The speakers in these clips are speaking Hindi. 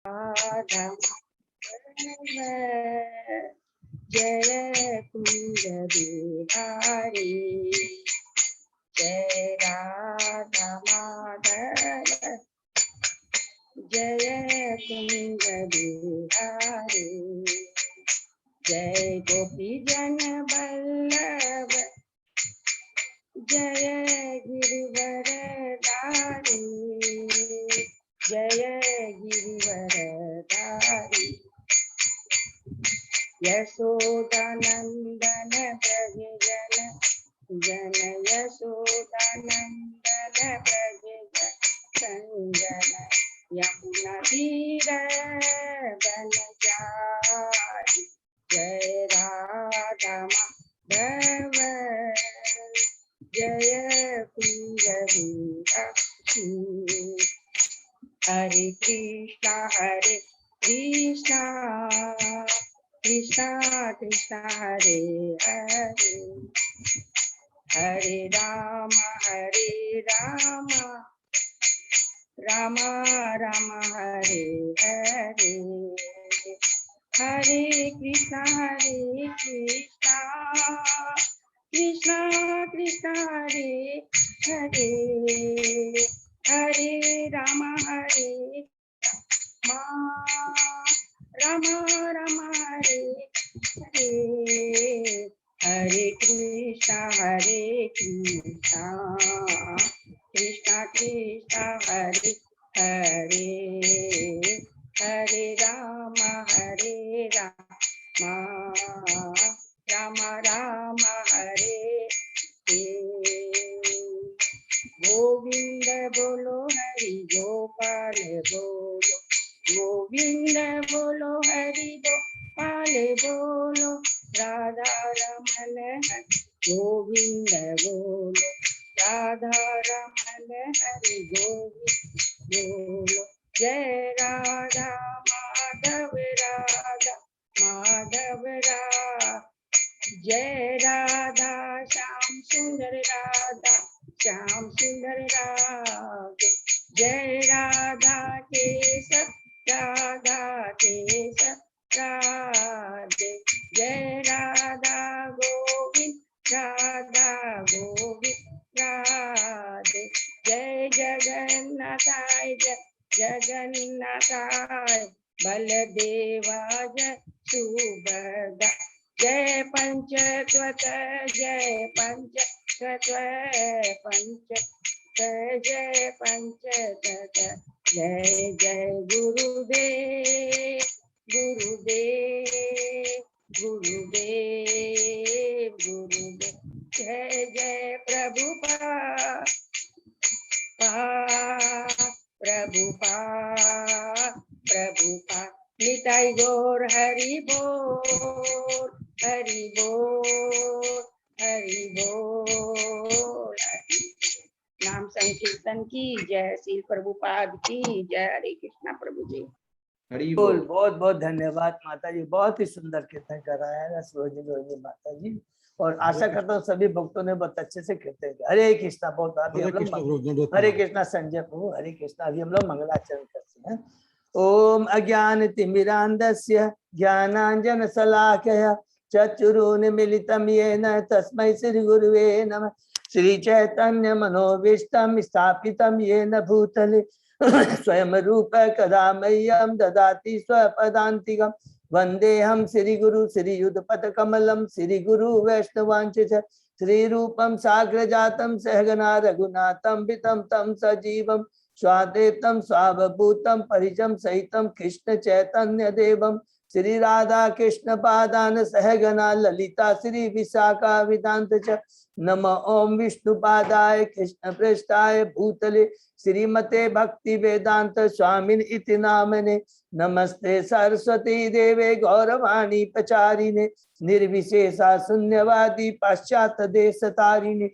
राधा जय कुंज बिहारी जय राधा माधव जय कुंज बिहारी जय गोपी जन वल्लभ जय गिरिवर धारी जय गिरिवर धारी यशोदानंदन ब्रज जन जन यशोदानंदन ब्रज संजन यमुना तीर बनचारी जय राधा माधव जय कुंज बिहारी हरे कृष्णा कृष्णा कृष्णा हरे हरे हरे राम राम राम हरे हरे हरे कृष्णा कृष्णा कृष्णा हरे हरे हरे राम राम राम हरे हरे हरे कृष्णा कृष्णा कृष्णा हरे हरे हरे राम राम राम हरे गोविंद बोलो हरि गोपाल बोलो गोविंद बोलो हरि गोपाल बोलो राधा रमन गोविंद बोलो राधा रमन हरि गोविंद बोलो जय राधा माधव जय राधा श्याम सुंदर राधा जय राधा केशव राधे जय राधा गोविंद राधे जय जगन्नाथाय बलदेवा जय सुभद्रा जय पंचतत्व जय पंचतत्व जय जय गुरुदेव जय जय प्रभुपाद निताई गौर हरि बोल हरि बोल नाम संकीर्तन की जय श्री प्रभुपाद की जय हरे कृष्णा प्रभु जी हरि बोल। बहुत बहुत धन्यवाद माता जी, बहुत ही सुंदर कीर्तन कराया है सरोजिनी माता जी, और आशा करता हूँ सभी भक्तों ने बहुत अच्छे से कीर्तन किया। हरे कृष्णा। बहुत हरे कृष्णा संजय प्रभु, हरे कृष्णा। अभी हम लोग मंगलाचरण करते हैं। ओम अज्ञान तिमिरांधस्य ज्ञानांजन शलाकया चक्षुरुन्मीलितं येन तस्मै श्री गुरुवे नमः। श्री चैतन्य मनोभीष्टं स्थापितं येन भूतले स्वयं रूप कदा मह्यं ददाति स्वपदान्तिकं। वन्देऽहं श्री गुरु श्रीयुतपद कमलं श्री गुरु वैष्णवांश्च श्री रूपं साग्रजातं सहगना रघुनाथं वितं तं सजीवं स्वाद्वैतं स्वावभूतं परिजं सहितं कृष्ण चैतन्य देवं श्री राधा कृष्ण पादान सहगना ललिता श्री विशाखा विदांत च। नम ओम विष्णुपादाय कृष्ण पृष्ठाय भूतले श्रीमते भक्ति वेदांत स्वामिन इति नामने। नमस्ते सरस्वती देवे गौरवाणी प्रचारिणे निर्विशेषा शून्यवादी पाश्चात्य देश तारिणे।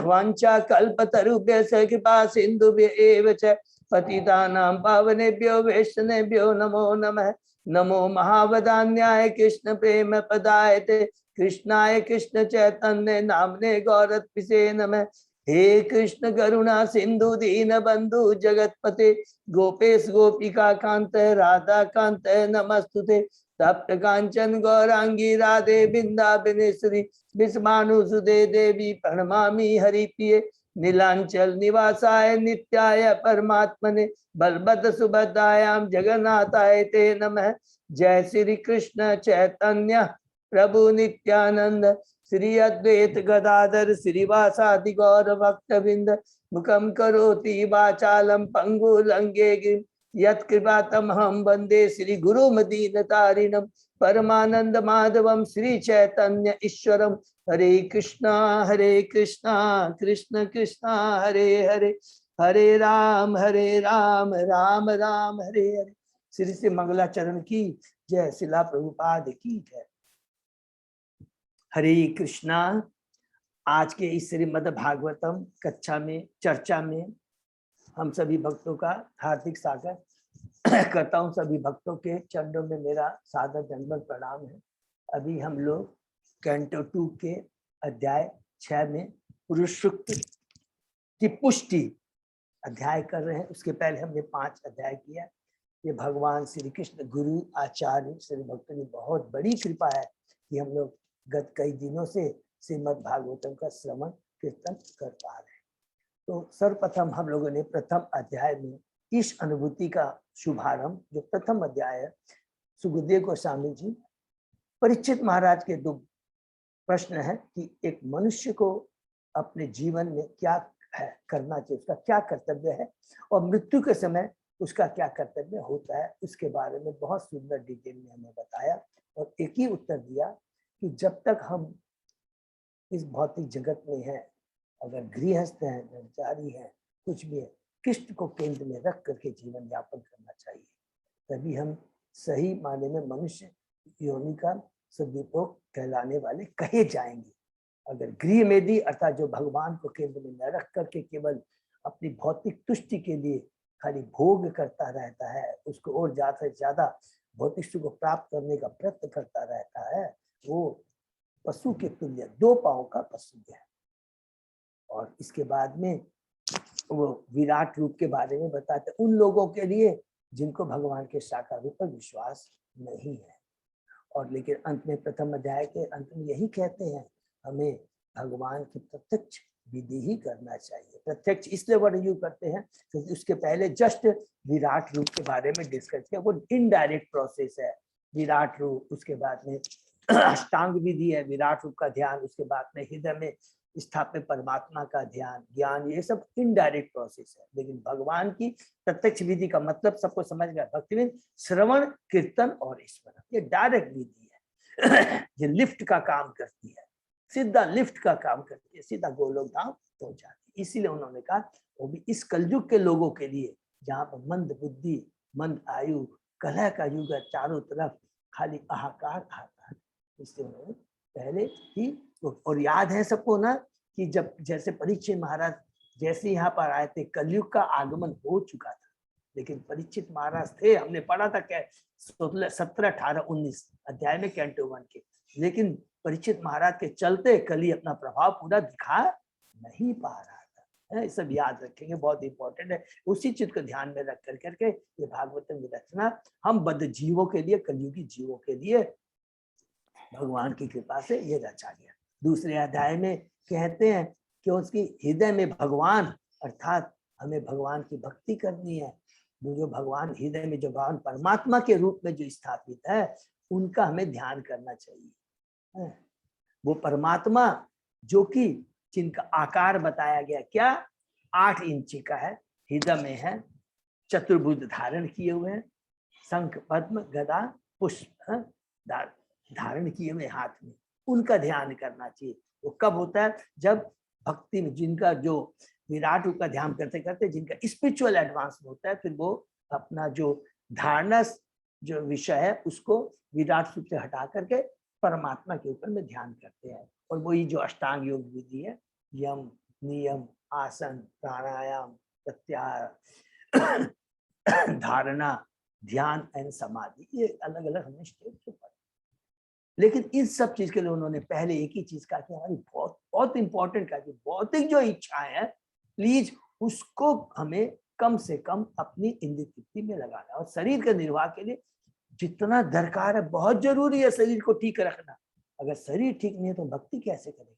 वांछा कल्पतरुभ्यश्च कृपा सिन्धुभ्य एव च पतितानां पावनेभ्यो वैष्णवेभ्यो नमो नमः। नमो महावदान्याय कृष्ण प्रेम पदाय ते कृष्णाय कृष्ण चैतन्य नामने गौरत्पिषे नमः। हे कृष्ण करुणा सिंधु दीन बंधु जगतपते गोपेश गोपिका कांत राधा कांत नमस्तुते तप्त कांचन गौरांगी राधे बिंदाबिनेश्वरी विस्मानुसुते देवी प्रणमामि हरिप्रिये नीलांचल निवासाय नित्याय परमात्मने बलभद्र सुभद्रायाम जगन्नाथाय ते नमः। जय श्री कृष्ण चैतन्य प्रभु नित्यानंद श्री अद्वैत गदाधर श्रीवासादि गौर भक्तबिंद मुखम करोति वाचालम पंगु लंघे यत्कृपातमहं वंदे श्री गुरु मदीनतारिणम परमानंद माधवम श्री चैतन्य ईश्वरम। हरे कृष्णा कृष्ण कृष्णा हरे हरे हरे राम राम राम हरे हरे। श्री श्री मंगलाचरण की जय, शिला प्रभुपाद की जय। हरे कृष्णा। आज के इस श्रीमद् भागवतम कक्षा में चर्चा में हम सभी भक्तों का हार्दिक स्वागत करता हूँ। सभी भक्तों के चरणों में मेरा सादर दंडवत प्रणाम है। अभी हम लोग कैंटो 2 के अध्याय 6 में पुरुष सूक्त की पुष्टि अध्याय कर रहे हैं। उसके पहले हमने 5 अध्याय किया। ये भगवान श्री कृष्ण गुरु आचार्य श्री भक्तों की बहुत बड़ी कृपा है कि हम लोग गत कई दिनों से श्रीमद् भागवतम का श्रवण कीर्तन कर पा रहे हैं। तो सर्वप्रथम हम लोगों ने प्रथम अध्याय में इस अनुभूति का शुभारंभ, जो प्रथम अध्याय है, सुखदेव गोस्वामी जी परीक्षित महाराज के 2 प्रश्न है कि एक मनुष्य को अपने जीवन में क्या है करना चाहिए, उसका क्या कर्तव्य है और मृत्यु के समय उसका क्या कर्तव्य होता है, उसके बारे में बहुत सुंदर डिटेल में हमें बताया। और एक ही उत्तर दिया कि जब तक हम इस भौतिक जगत में हैं, अगर गृहस्थ हैं, ब्रह्मचारी हैं, कुछ भी है, कृष्ण को केंद्र में रख करके जीवन यापन करना चाहिए, तभी हम सही माने में मनुष्य योनि का सदुपयोग कहलाने वाले कहे जाएंगे। अगर गृह में भी अर्थात जो भगवान को केंद्र में न रख करके केवल अपनी भौतिक तुष्टि के लिए खाली भोग करता रहता है, उसको और ज्यादा से ज्यादा भौतिक सुख को प्राप्त करने का प्रयत्न करता रहता है, वो पशु के तुल्य 2 पांव का पशु है। और इसके बाद में वो विराट रूप के बारे में बताते उन लोगों के लिए जिनको भगवान के साकार रूप पर विश्वास नहीं है। और लेकिन अंत में प्रथम अध्याय के अंत में यही कहते हैं, हमें भगवान की प्रत्यक्ष विधि ही करना चाहिए। प्रत्यक्ष इसलिए वर्ड यूज करते हैं क्योंकि उसके पहले जस्ट विराट रूप के बारे में डिस्कस किया, वो इनडायरेक्ट प्रोसेस है। विराट रूप, उसके बाद में अष्टांग विधि है, विराट रूप का ध्यान, उसके बाद में हृदय में स्थापित परमात्मा का ध्यान, ज्ञान, ये सब इनडायरेक्ट प्रोसेस है। लेकिन भगवान की प्रत्यक्ष विधि का मतलब सबको समझ गया, भक्ति में श्रवण कीर्तन और स्मरण, ये डायरेक्ट विधि है ये लिफ्ट का काम करती है, सीधा लिफ्ट का काम करती है, सीधा गोलोक धाम पहुंच जाती है। इसीलिए उन्होंने कहा वो भी इस कलयुग के लोगों के लिए, जहाँ पर मंद बुद्धि, मंद आयु, कलह का युग है, चारों तरफ खाली हाहाकार हाहाकार, इसलिए उन्होंने पहले ही। और याद है सबको ना कि जब जैसे परीक्षित महाराज जैसे यहाँ पर आए थे, कलयुग का आगमन हो चुका था, लेकिन परीक्षित महाराज थे, हमने पढ़ा था क्या 17, 18, 19 अध्याय में कैंटो 1 के, लेकिन परीक्षित महाराज के चलते कली अपना प्रभाव पूरा दिखा नहीं पा रहा था। सब याद रखेंगे, बहुत इंपॉर्टेंट है। उसी चीज को ध्यान में रख कर करके ये भागवतम की रचना हम बद्ध जीवों के लिए, कलयुगी जीवों के लिए भगवान की कृपा से ये रचा गया। दूसरे अध्याय में कहते हैं कि उसकी हृदय में भगवान, अर्थात हमें भगवान की भक्ति करनी है। जो भगवान हृदय में, जो भगवान परमात्मा के रूप में जो स्थापित है, उनका हमें ध्यान करना चाहिए। वो परमात्मा जो कि जिनका आकार बताया गया क्या 8 इंच का है, हृदय में है, चतुर्भुज धारण किए हुए हैं, शंख पद्म गदा पुष्प धारण किए हुए हाथ में, उनका ध्यान करना चाहिए। वो कब होता है? जब भक्ति में जिनका जो विराट रूप का ध्यान करते करते जिनका स्पिरिचुअल एडवांस होता है, फिर वो अपना जो धारणा जो विषय है उसको विराट रूप से हटा करके परमात्मा के ऊपर में ध्यान करते हैं। और वही जो अष्टांग योग विधि है, यम, नियम, आसन, प्राणायाम, प्रत्याहार, धारणा, ध्यान एंड समाधि, ये अलग अलग हमने स्टेप से पढ़ा। लेकिन इन सब चीज के लिए उन्होंने पहले एक ही चीज कहा कि हमारी बहुत बहुत इंपॉर्टेंट कहा कि भौतिक जो इच्छाएं हैं प्लीज उसको हमें कम से कम अपनी इंद्रिय तृप्ति में लगाना, और शरीर के निर्वाह के लिए जितना दरकार है, बहुत जरूरी है शरीर को ठीक रखना। अगर शरीर ठीक नहीं है तो भक्ति कैसे करेंगे?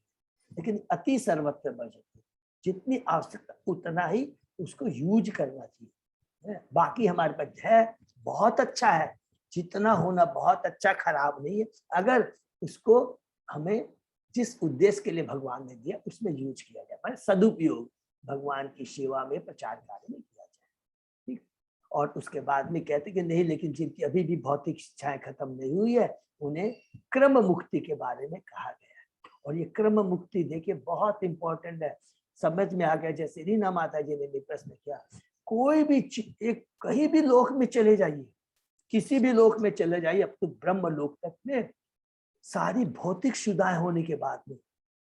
लेकिन अति सर्वत्र भजते, जितनी आवश्यकता उतना ही उसको यूज करना चाहिए। बाकी हमारे पास है बहुत अच्छा है, जितना होना बहुत अच्छा खराब नहीं है, अगर उसको हमें जिस उद्देश्य के लिए भगवान ने दिया उसमें यूज किया जाए, पर सदुपयोग भगवान की सेवा में, प्रचार कार्य में किया जाए। ठीक। और उसके बाद में कहते कि नहीं, लेकिन जिनकी अभी भी भौतिक इच्छाएं खत्म नहीं हुई है उन्हें क्रम मुक्ति के बारे में कहा गया है। और ये क्रम मुक्ति देखिए बहुत इंपॉर्टेंट है, समझ में आ गया। जैसे रीना माता जी ने भी प्रश्न किया, कोई भी एक कहीं भी लोक में चले जाइए, किसी भी लोक में चले जाइए, अब तो ब्रह्म लोक तक में सारी भौतिक सुविधाएं होने के बाद में,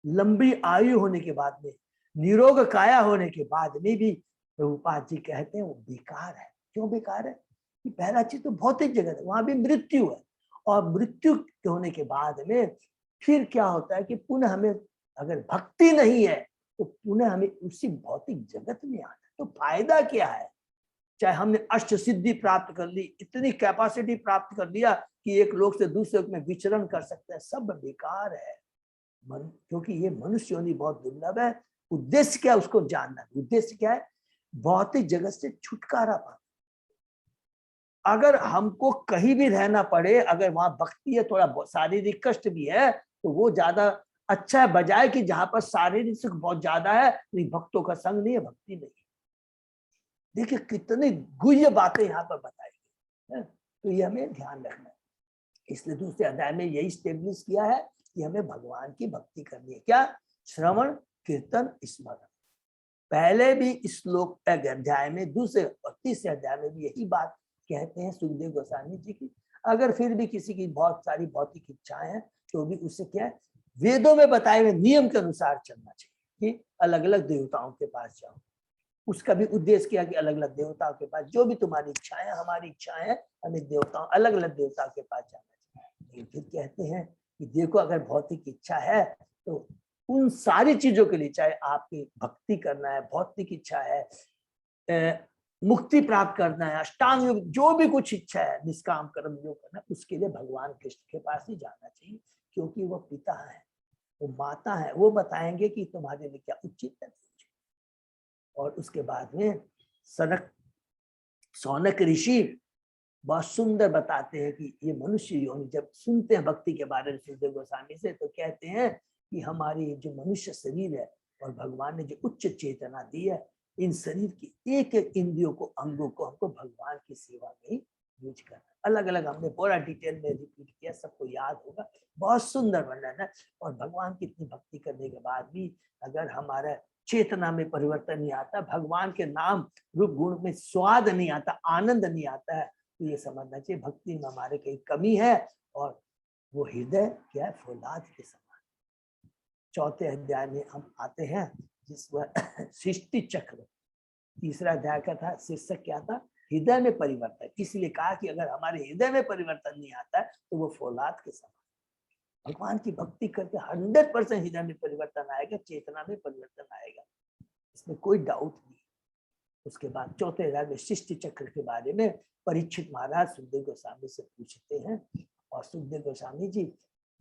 लंबी आयु होने के बाद में, निरोग काया होने के बाद में भी प्रभुपाद जी कहते हैं वो बेकार है। क्यों बेकार है? कि पहला चीज तो भौतिक जगत है, वहां भी मृत्यु है, और मृत्यु होने के बाद में फिर क्या होता है कि पुनः हमें अगर भक्ति नहीं है तो पुनः हमें उसी भौतिक जगत में आना, तो फायदा क्या है? चाहे हमने अष्ट सिद्धि प्राप्त कर ली, इतनी कैपेसिटी प्राप्त कर लिया कि एक लोक से दूसरे लोक में विचरण कर सकते हैं, सब बेकार है। क्योंकि ये मनुष्य योनि बहुत दुर्लभ है। उद्देश्य क्या है उसको जानना। उद्देश्य क्या है? भौतिक जगत से छुटकारा पाना। अगर हमको कहीं भी रहना पड़े, अगर वहां भक्ति है, थोड़ा शारीरिक कष्ट भी है, तो वो ज्यादा अच्छा है बजाय कि जहां पर शारीरिक सुख बहुत ज्यादा है लेकिन भक्तों का संग नहीं है, भक्ति नहीं है। देखिए कितनी गुह्य बातें यहाँ पर बताई गई है, तो ये हमें ध्यान रखना है। इसलिए दूसरे अध्याय में यही स्टेब्लिश किया है कि हमें भगवान की भक्ति करनी है। क्या? श्रवण कीर्तन स्मरण। पहले भी इस श्लोक अध्याय में, दूसरे और तीसरे अध्याय में भी यही बात कहते हैं सुखदेव गोस्वामी जी की। अगर फिर भी किसी की बहुत सारी भौतिक इच्छाएं हैं तो भी उससे क्या है, वेदों में बताए हुए नियम के अनुसार चलना चाहिए कि अलग अलग देवताओं के पास जाओ। उसका भी उद्देश्य किया कि अलग अलग देवताओं के पास, जो भी तुम्हारी इच्छाएं, हमारी इच्छाएं है, हमें देवताओं अलग अलग देवताओं के पास जाना चाहिए। फिर कहते हैं कि देखो अगर भौतिक इच्छा है तो उन सारी चीजों के लिए, चाहे आपकी भक्ति करना है, भौतिक इच्छा है, मुक्ति प्राप्त करना है, अष्टांग योग, जो भी कुछ इच्छा है, निष्काम कर्म जो करना है, उसके लिए भगवान कृष्ण के पास ही जाना चाहिए, क्योंकि वो पिता है, वो माता है, वो बताएंगे कि तुम्हारे लिए क्या उचित है। और उसके बाद में सौनक ऋषि बहुत सुंदर बताते हैं कि ये मनुष्य योनि, जब सुनते हैं भक्ति के बारे में सुखदेव गोस्वामी से, तो कहते हैं कि हमारी जो मनुष्य शरीर है और भगवान ने जो उच्च चेतना दी है, इन शरीर की एक एक इंद्रियों को, अंगों को हमको भगवान की सेवा में ही यूज करना। अलग अलग हमने पूरा डिटेल में रिपीट किया, सबको याद होगा, बहुत सुंदर वर्णन है। और भगवान की इतनी भक्ति करने के बाद भी अगर हमारा चेतना में परिवर्तन नहीं आता, भगवान के नाम रूप गुण में स्वाद नहीं आता, आनंद नहीं आता है, तो ये समझना चाहिए भक्ति में हमारे कहीं कमी है। और वो हृदय क्या है? फौलाद के समान। चौथे अध्याय में हम आते हैं जिसमें सृष्टि चक्र, तीसरा अध्याय का था, शीर्षक क्या था? हृदय में परिवर्तन। इसलिए कहा कि अगर हमारे हृदय में परिवर्तन नहीं आता है तो वो फौलाद के समान। भगवान की भक्ति करके 100% हृदय में परिवर्तन आएगा, चेतना में परिवर्तन आएगा, इसमें कोई डाउट नहीं। उसके बाद चौथे अध्याय में सृष्टि चक्र के बारे में परीक्षित महाराज सुखदेव गोस्वामी से पूछते हैं, और सुखदेव गोस्वामी जी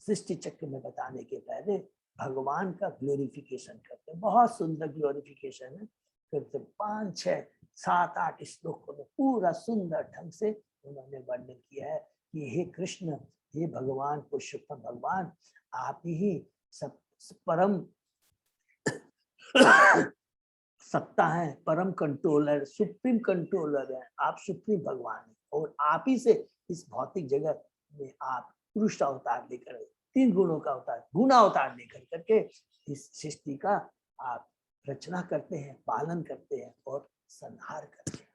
सृष्टि चक्र में बताने के पहले भगवान का ग्लोरिफिकेशन करते हैं। बहुत सुंदर ग्लोरिफिकेशन है, करते 5, 6, 7, 8 श्लोकों में पूरा सुंदर ढंग से उन्होंने वर्णन किया है कि हे कृष्ण, हे भगवान पुरुषोत्तम भगवान, आप ही सब परम सत्ता है, परम कंट्रोलर, सुप्रीम कंट्रोलर है, आप सुप्रीम भगवान है, और आप ही से इस भौतिक जगत में आप पुरुष अवतार लेकर, 3 गुणों का अवतार, गुण अवतार लेकर करके इस सृष्टि का आप रचना करते हैं, पालन करते हैं और संहार करते हैं।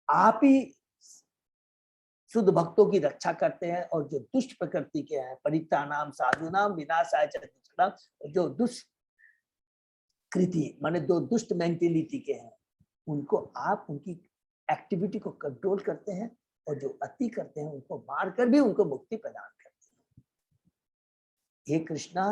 आप ही शुद्ध भक्तों की रक्षा करते हैं, और जो दुष्ट प्रकृति के हैं, परित्राणाम साधूनाम विनाशाय च दुष्कृताम, जो दुष्ट कृति माने जो दुष्ट मेंटेलिटी के हैं, उनको आप उनकी एक्टिविटी को कंट्रोल करते हैं, और जो अति करते हैं उनको मारकर भी उनको मुक्ति प्रदान करते हैं। हे कृष्णा,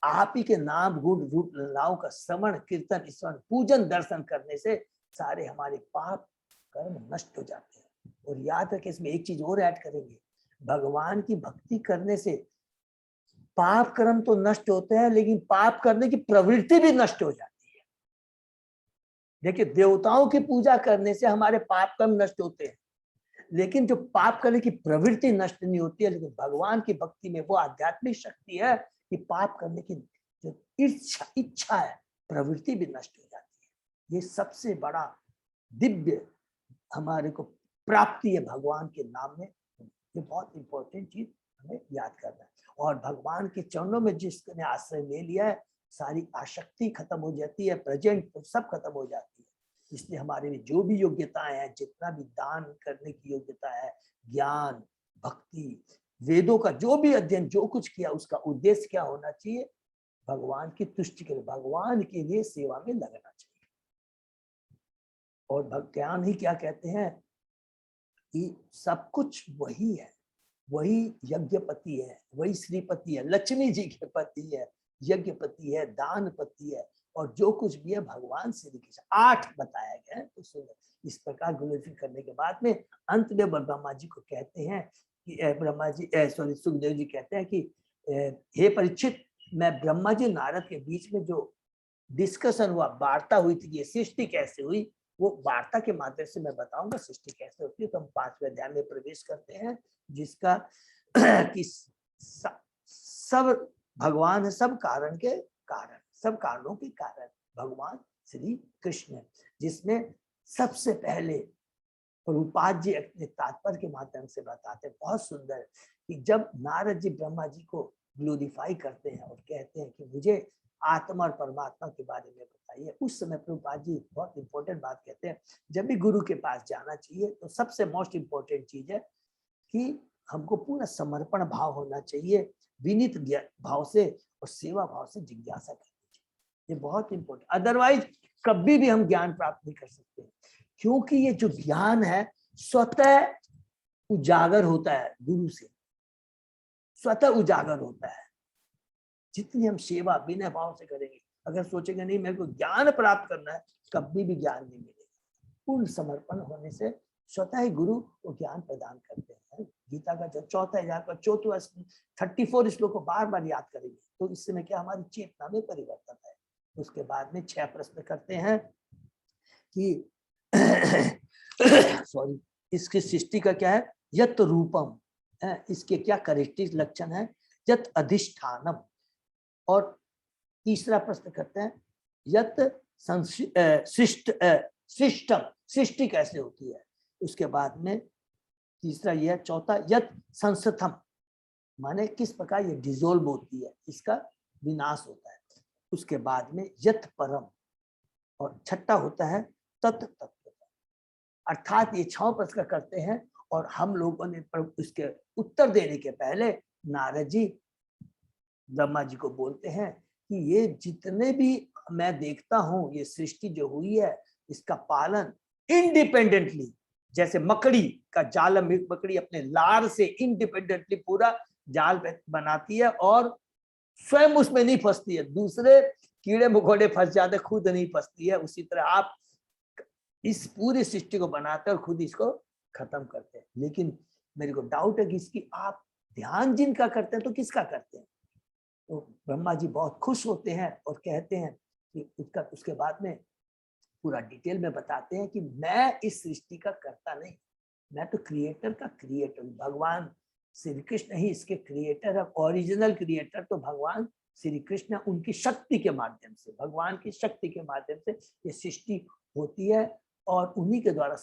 आप ही के नाम गुण रूप लीलाओं का श्रवण कीर्तन स्मरण पूजन दर्शन करने से सारे हमारे पाप कर्म नष्ट हो जाते हैं। और याद रखें, इसमें एक चीज और ऐड करेंगे, भगवान की भक्ति करने से पाप कर्म तो नष्ट होते हैं, लेकिन पाप करने की प्रवृत्ति भी नष्ट हो जाती है। देखिए, देवताओं की पूजा करने से हमारे पाप कर्म नष्ट होते हैं, लेकिन जो पाप करने की प्रवृत्ति नष्ट नहीं होती है। लेकिन भगवान की भक्ति में वो आध्यात्मिक शक्ति है कि पाप करने की जो इच्छा है, प्रवृत्ति भी नष्ट हो जाती है। ये सबसे बड़ा दिव्य हमारे को प्राप्ति है भगवान के नाम में। ये बहुत इंपॉर्टेंट चीज हमें याद करना है। और भगवान के चरणों में जिसने आश्रय ले लिया है, सारी आसक्ति खत्म हो जाती है, प्रेजेंट सब खत्म हो जाती है। इसलिए हमारे लिए जो भी योग्यताएं हैं, जितना भी दान करने की योग्यता है, ज्ञान, भक्ति, वेदों का जो भी अध्ययन, जो कुछ किया, उसका उद्देश्य क्या होना चाहिए? भगवान की तुष्टि के लिए, भगवान के लिए सेवा में लगना चाहिए। और ज्ञान ही क्या कहते हैं कि सब कुछ वही है, वही यज्ञपति है, वही श्रीपति है, लक्ष्मी जी के पति है, यज्ञपति है, दानपति है, और जो कुछ भी है भगवान श्री कृष्ण। 8 बताया गया है। तो सुनो, इस प्रकार ग्लोरीफाई करने के बाद में अंत में ब्रह्मा जी को कहते हैं कि ब्रह्मा जी सुखदेव जी कहते हैं कि हे परीक्षित, मैं ब्रह्मा जी नारद के बीच में जो डिस्कशन हुआ, वार्ता हुई थी, ये सृष्टि कैसे हुई, वो वार्ता के माध्यम से मैं बताऊंगा सृष्टि कैसे होती है। तो हम 5वें अध्याय में प्रवेश करते हैं, जिसका कि सब भगवान है, सब कारण के कारण, सब कारणों के कारण भगवान श्री कृष्ण, जिसमें सबसे पहले प्रभुपाद जी अपने तात्पर्य के माध्यम से बताते हैं, बहुत सुंदर, कि जब नारद जी ब्रह्मा जी को ग्लोरीफाई करते हैं और कहते हैं कि मुझे आत्मा और परमात्मा के बारे में बताइए, उस समय प्रभुपाद जी बहुत इंपॉर्टेंट बात कहते हैं, जब भी गुरु के पास जाना चाहिए तो सबसे मोस्ट इंपॉर्टेंट चीज है कि हमको पूरा समर्पण भाव होना चाहिए, विनीत भाव से और सेवा भाव से जिज्ञासा करनी चाहिए। ये बहुत इंपॉर्टेंट, अदरवाइज कभी भी हम ज्ञान प्राप्त नहीं कर सकते, क्योंकि ये जो ज्ञान है स्वतः उजागर होता है, गुरु से स्वतः उजागर होता है। जितनी हम सेवा बिना भाव से करेंगे, अगर सोचेंगे नहीं मेरे को ज्ञान प्राप्त करना है, कभी भी ज्ञान नहीं मिलेगा। पूर्ण समर्पण होने से स्वतः ही गुरु वो ज्ञान प्रदान करते हैं। गीता का जो 4th अध्याय का 4वां 34 श्लोक को बार बार याद करेंगे तो इससे में क्या हमारी चेतना में परिवर्तन है। उसके बाद में 6 प्रश्न करते हैं कि सॉरी, इसकी सृष्टि का क्या है, यत रूपम है, इसके क्या करेक्टिव लक्षण है, यत अधिष्ठानम। और तीसरा प्रश्न करते हैं यत सृष्टम, सृष्टि कैसे होती है। उसके बाद में तीसरा यह, चौथा यत संस्थम, माने किस प्रकार ये डिसोल्व होती है, इसका विनाश होता है। उसके बाद में यत परम, और छठा होता है तत् तत्व। अर्थात ये 6 प्रश्न करते हैं और हम लोगों ने इसके उत्तर देने के पहले नारद जी ब्रह्मा जी को बोलते हैं कि ये जितने भी मैं देखता हूं, ये सृष्टि जो हुई है, इसका पालन इंडिपेंडेंटली, जैसे मकड़ी का जाल, मकड़ी अपने लार से इंडिपेंडेंटली पूरा जाल बनाती है और स्वयं उसमें नहीं फंसती है, दूसरे कीड़े मकोड़े फंस जाते, खुद नहीं फंसती है। उसी तरह आप इस पूरी सृष्टि को बनाते हैं और खुद इसको खत्म करते हैं। लेकिन मेरे को डाउट है कि इसकी आप ध्यान जिनका करते हैं तो किसका करते हैं। तो ब्रह्मा जी बहुत खुश होते हैं और कहते हैं कि उसके बाद में पूरा डिटेल में बताते हैं कि मैं इस सृष्टि का करता नहीं, मैं तो क्रिएटर का क्रिएटर, भगवान श्री कृष्ण ही इसके क्रिएटर है। ओरिजिनल क्रिएटर तो भगवान श्री कृष्ण, उनकी शक्ति के माध्यम से, भगवान की शक्ति के माध्यम से ये सृष्टि होती है और उन्हीं के द्वारा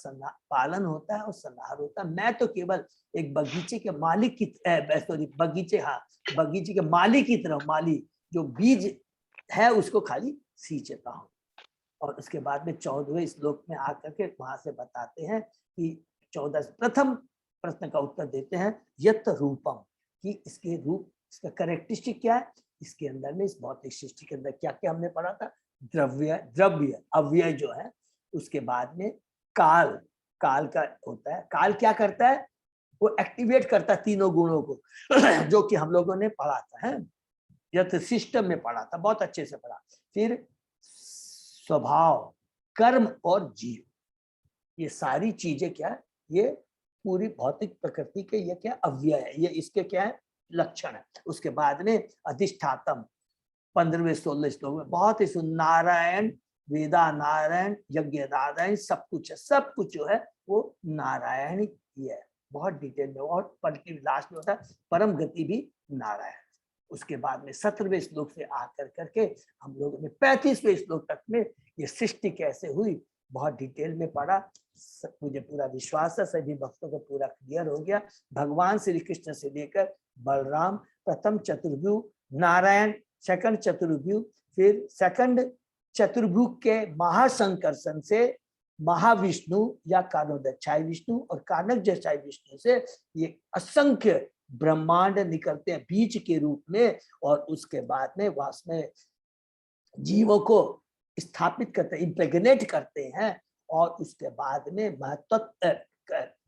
पालन होता है और संहार होता है। मैं तो केवल एक बगीचे के मालिक की बगीचे के मालिक की तरह, माली जो बीज है उसको खाली सींचता हूँ। और उसके बाद में 14वें श्लोक में आकर के वहां से बताते हैं कि 14 प्रथम प्रश्न का उत्तर देते हैं यत रूपम, कि इसके रूप, इसका कैरेक्टरिस्टिक क्या है, इसके अंदर में इस भौतिक सृष्टि के अंदर क्या क्या हमने पढ़ा था, द्रव्य अव्यय जो है। उसके बाद में काल का होता है, काल क्या करता है, वो एक्टिवेट करता है तीनों गुणों को जो कि हम लोगों ने पढ़ा था है। यथ सिस्टम में पढ़ा था, बहुत अच्छे से पढ़ा। फिर स्वभाव, कर्म और जीव, ये सारी चीजें क्या है, ये पूरी भौतिक प्रकृति के ये क्या अव्यय है, ये इसके क्या है लक्षण है। उसके बाद में अधिष्ठातम 15वें 16 श्लोक में बहुत ही नारायण, वेदा नारायण, यज्ञ नारायण, सब कुछ है, सब कुछ जो है वो नारायण ही है। बहुत डिटेल में और पलटी लास्ट में होता है परम गति भी नारायण। उसके बाद में 17वें श्लोक से आकर करके हम लोगों ने 35वें श्लोक तक में ये सृष्टि कैसे हुई बहुत डिटेल में पढ़ा। मुझे पूरा विश्वास है सभी भक्तों को पूरा क्लियर हो गया। भगवान श्री कृष्ण से लेकर बलराम प्रथम चतुर्भुज, नारायण सेकंड चतुर्भुज, फिर सेकंड चतुर्भुज के महासंकर्षण से महाविष्णु या कानोदक्षाय विष्णु और कानकजक्षाय विष्णु से ये असंख्य ब्रह्मांड निकलते हैं बीज के रूप में, और उसके बाद में वास्तव में जीवों को स्थापित करते, इंप्रेग्नेट करते हैं, और उसके बाद में महत्व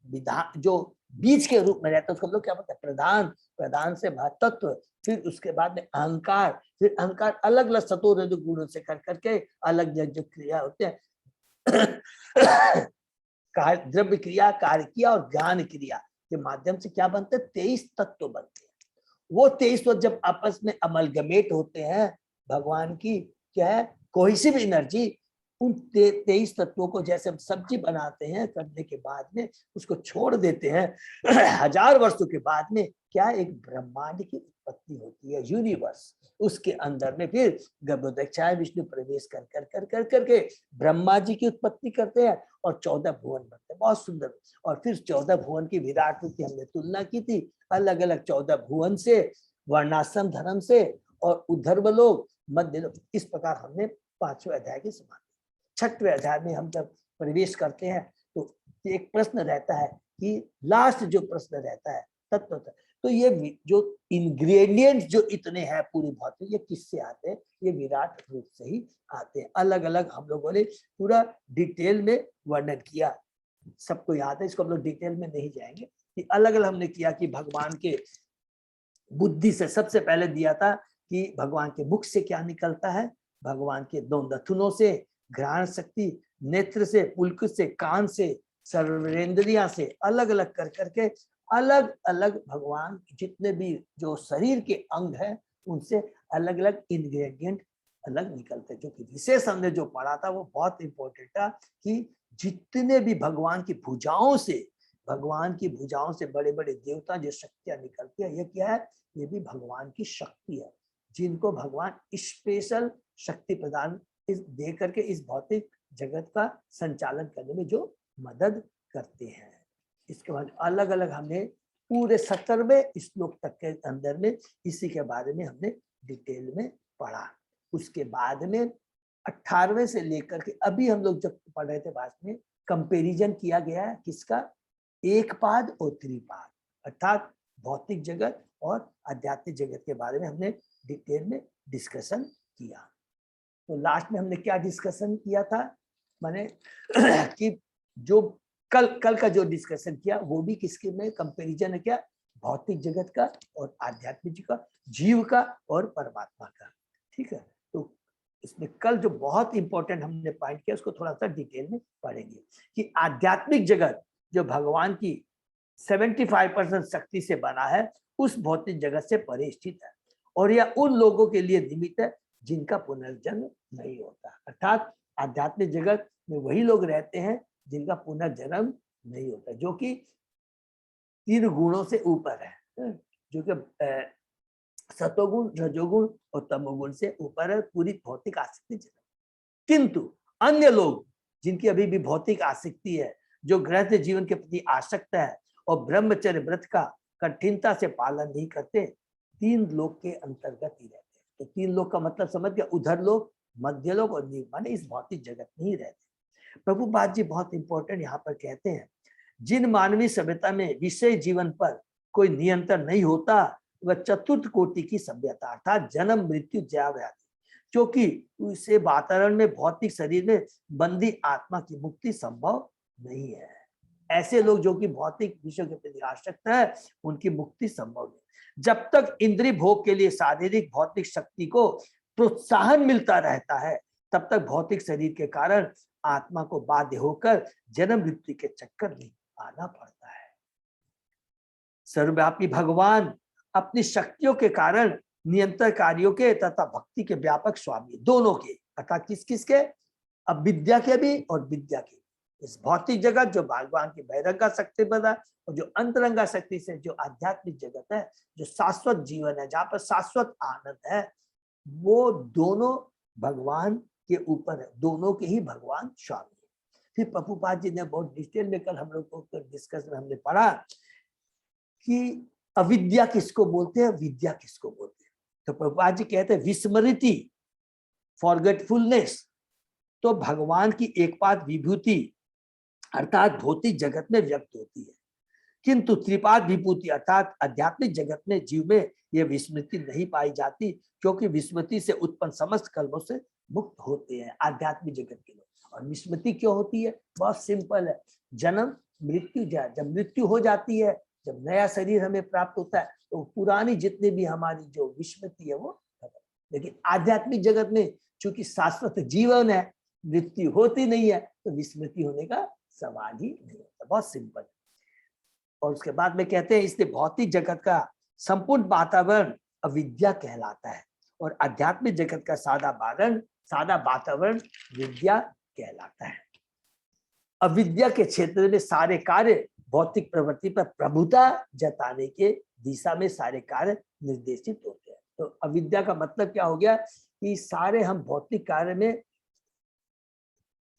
विधान जो बीज के रूप में रहता है उसको हम लोग क्या बोलते हैं प्रधान, प्रधान से महत्व, फिर उसके बाद में अहंकार, फिर अहंकार अलग अलग सतो रजो गुणों से कर करके अलग जो क्रिया होते हैं द्रव्य क्रिया, कार्य क्रिया और ज्ञान क्रिया के माध्यम से क्या बनते हैं 23 तत्व बनते हैं। वो 23 तत्व जब आपस में अमलगमेट होते हैं भगवान की क्या है कोहेसिव एनर्जी, उन 23 तत्वों को जैसे हम सब्जी बनाते हैं करने के बाद में उसको छोड़ देते हैं हजार वर्षों के बाद में क्या एक ब्रह्मांड की उत्पत्ति होती है, यूनिवर्स। उसके अंदर में फिर गर्भोदक्षाय विष्णु प्रवेश कर कर कर कर करके ब्रह्मा जी की उत्पत्ति करते हैं और 14 भुवन बनते हैं, बहुत सुंदर। और फिर 14 भुवन की विराट रूप की हमने तुलना की थी, अलग अलग 14 भुवन से, वर्णाश्रम धर्म से और उद्धर्वलोक, मध्य लोक, इस प्रकार हमने 5वें अध्याय की समाप्ति। 6वें अध्याय में हम जब प्रवेश करते हैं तो एक प्रश्न रहता है कि लास्ट जो प्रश्न रहता है तत्व, तो ये जो इंग्रेडिएंट जो इतने हैं पूरी भौतिक, ये किससे आते हैं? ये विराट रूप से ही आते हैं। अलग अलग हम लोगों ने पूरा डिटेल में वर्णन किया, सबको याद है, इसको हम लोग डिटेल में नहीं जाएंगे कि अलग अलग हमने किया कि भगवान के बुद्धि से सबसे पहले दिया था कि भगवान के मुख से क्या निकलता है, भगवान के 2 नथुनों से, घ्राण शक्ति, नेत्र से, पुलक से, कान से, सर्वेंद्रिया से, अलग अलग कर करके अलग अलग भगवान जितने भी जो शरीर के अंग हैं उनसे अलग अलग इंग्रेडिएंट अलग निकलते हैं। जो कि विशेष हमने जो पढ़ा था वो बहुत इंपॉर्टेंट था कि जितने भी भगवान की भुजाओं से बड़े बड़े देवता जो शक्तियां निकलती है, ये क्या है? ये भी भगवान की शक्ति है, जिनको भगवान स्पेशल शक्ति प्रदान दे करके इस भौतिक जगत का संचालन करने में जो मदद करते हैं। इसके बाद अलग अलग हमने पूरे 17वें श्लोक तक के अंदर में इसी के बारे में हमने डिटेल में पढ़ा। उसके बाद में 18वें से लेकर के अभी हम लोग जब पढ़ रहे थे भाषण में कंपैरिजन किया गया है किसका? एक पाद और त्रिपाद, अर्थात भौतिक जगत और आध्यात्मिक जगत के बारे में हमने डिटेल में डिस्कशन किया। तो लास्ट में हमने क्या डिस्कशन किया था, माने कि जो कल का जो डिस्कशन किया वो भी किसके में कंपैरिजन है, क्या? भौतिक जगत का और आध्यात्मिक का, जीव का और परमात्मा का। ठीक है, तो इसमें कल जो बहुत इंपॉर्टेंट हमने पॉइंट किया उसको थोड़ा सा डिटेल में पढ़ेंगे कि आध्यात्मिक जगत जो भगवान की 75% शक्ति से बना है उस भौतिक जगत से परे स्थित है, और यह उन लोगों के लिए निमित्त है जिनका पुनर्जन्म नहीं होता। अर्थात आध्यात्मिक जगत में वही लोग रहते हैं जिनका पुनर्जन्म नहीं होता, जो कि 3 गुणों से ऊपर है, जो कि सतोगुण, रजोगुण और तमोगुण से ऊपर है पूरी भौतिक आसक्ति जगत। किंतु अन्य लोग जिनकी अभी भी भौतिक आसक्ति है, जो गृहस्थ जीवन के प्रति आसक्त है और ब्रह्मचर्य व्रत का कठिनता से पालन नहीं करते, 3 लोक के अंतर्गत ही रहते हैं। तो 3 लोक का मतलब समझ गया, उधर लोग, मध्य लोक और नीव, माने इस भौतिक जगत में ही रहते। प्रभुपाद जी बहुत इंपॉर्टेंट यहाँ पर कहते हैं, जिन मानवीय सभ्यता में विषय जीवन पर कोई नियंत्रण नहीं होता वह चतुर्थ कोटि की सभ्यता अर्थात जन्म मृत्यु जया व्याधि, क्योंकि उसे वातावरण में भौतिक शरीर में बंदी आत्मा की मुक्ति संभव नहीं है। ऐसे लोग जो कि भौतिक विषयों के प्रति आसक्त है, उनकी मुक्ति संभव है। जब तक इंद्रिय भोग के लिए शारीरिक भौतिक शक्ति को प्रोत्साहन मिलता रहता है, तब तक भौतिक शरीर के कारण आत्मा को बाध्य होकर जन्म मृत्यु के चक्कर में आना पड़ता है। सर्वव्यापी भगवान अपनी शक्तियों के कारण नियंत्रणकारियों के तथा भक्ति के व्यापक स्वामी, दोनों के, अर्थात किस किस के, अविद्या के भी और विद्या के। इस भौतिक जगत जो भगवान की बहिरंगा शक्ति बना, और जो अंतरंगा शक्ति से जो आध्यात्मिक जगत है, जो शाश्वत जीवन है, जहाँ पर शाश्वत आनंद है, वो दोनों भगवान के ऊपर है, दोनों के ही भगवान स्वामी है। फिर प्रभुपाद जी ने बहुत डिटेल में कल हम लोग को डिस्कस में हमने पढ़ा कि अविद्या किसको बोलते हैं, विद्या किसको बोलते हैं। तो प्रभुपाद जी कहते हैं विस्मृति, फॉरगेटफुलनेस, तो भगवान की एकपाद विभूति अर्थात भौतिक जगत में व्यक्त होती है, किंतु त्रिपाद विभूति अर्थात आध्यात्मिक जगत में जीव में यह विस्मृति नहीं पाई जाती, क्योंकि विस्मृति से उत्पन्न समस्त कर्मों से मुक्त होते हैं आध्यात्मिक जगत के लोग। और विस्मृति क्यों होती है, बहुत सिंपल है, जन्म मृत्यु, जब मृत्यु हो जाती है, जब नया शरीर हमें प्राप्त होता है, तो पुरानी जितनी भी हमारी जो विस्मृति है वो, लेकिन आध्यात्मिक जगत में चूंकि शाश्वत जीवन है, मृत्यु होती नहीं है, तो विस्मृति होने का सवाल ही नहीं होता, बहुत सिंपल। और उसके बाद में कहते हैं इसलिए भौतिक जगत का संपूर्ण वातावरण अविद्या कहलाता है, और आध्यात्मिक जगत का सादा वातावरण विद्या कहलाता है। अविद्या के क्षेत्र में सारे कार्य भौतिक प्रवृत्ति पर प्रभुता जताने के दिशा में सारे कार्य निर्देशित होते हैं। तो अविद्या का मतलब क्या हो गया कि सारे हम भौतिक कार्य में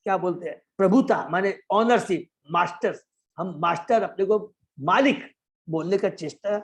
क्या बोलते हैं, प्रभुता माने ऑनरशिप, मास्टर, हम मास्टर अपने को मालिक बोलने का चेष्टा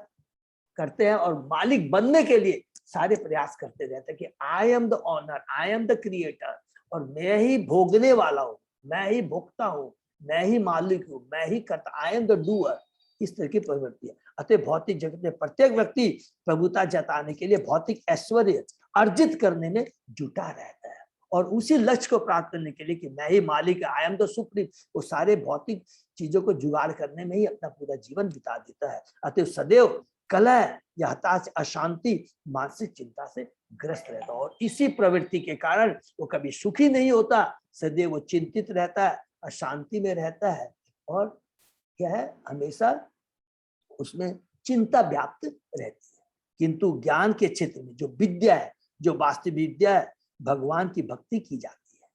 करते हैं, और मालिक बनने के लिए सारे प्रयास करते रहते हैं कि I am the owner, I am the creator, और मैं ही भोगने वाला हूँ, मैं ही भोगता हूँ, मैं ही मालिक हूँ, मैं ही करता, आई एम द डूअर। इस तरह की प्रवृत्ति है। अतः भौतिक जगत में प्रत्येक व्यक्ति प्रभुता जताने के लिए भौतिक ऐश्वर्य अर्जित करने में जुटा रहता है, और उसी लक्ष्य को प्राप्त करने के लिए कि मैं ही मालिक, आई एम द सुप्रीम, वो सारे भौतिक चीजों को जुगाड़ करने में ही अपना पूरा जीवन बिता देता है। अतः सदैव कलह या हताश, अशांति, मानसिक चिंता से ग्रस्त रहता है, और इसी प्रवृत्ति के कारण वो कभी सुखी नहीं होता, सदैव वो चिंतित रहता है, अशांति में रहता है, और क्या है, हमेशा उसमें चिंता व्याप्त रहती है। किंतु ज्ञान के क्षेत्र में जो विद्या है, जो वास्तविक विद्या है, भगवान की भक्ति की जाती है,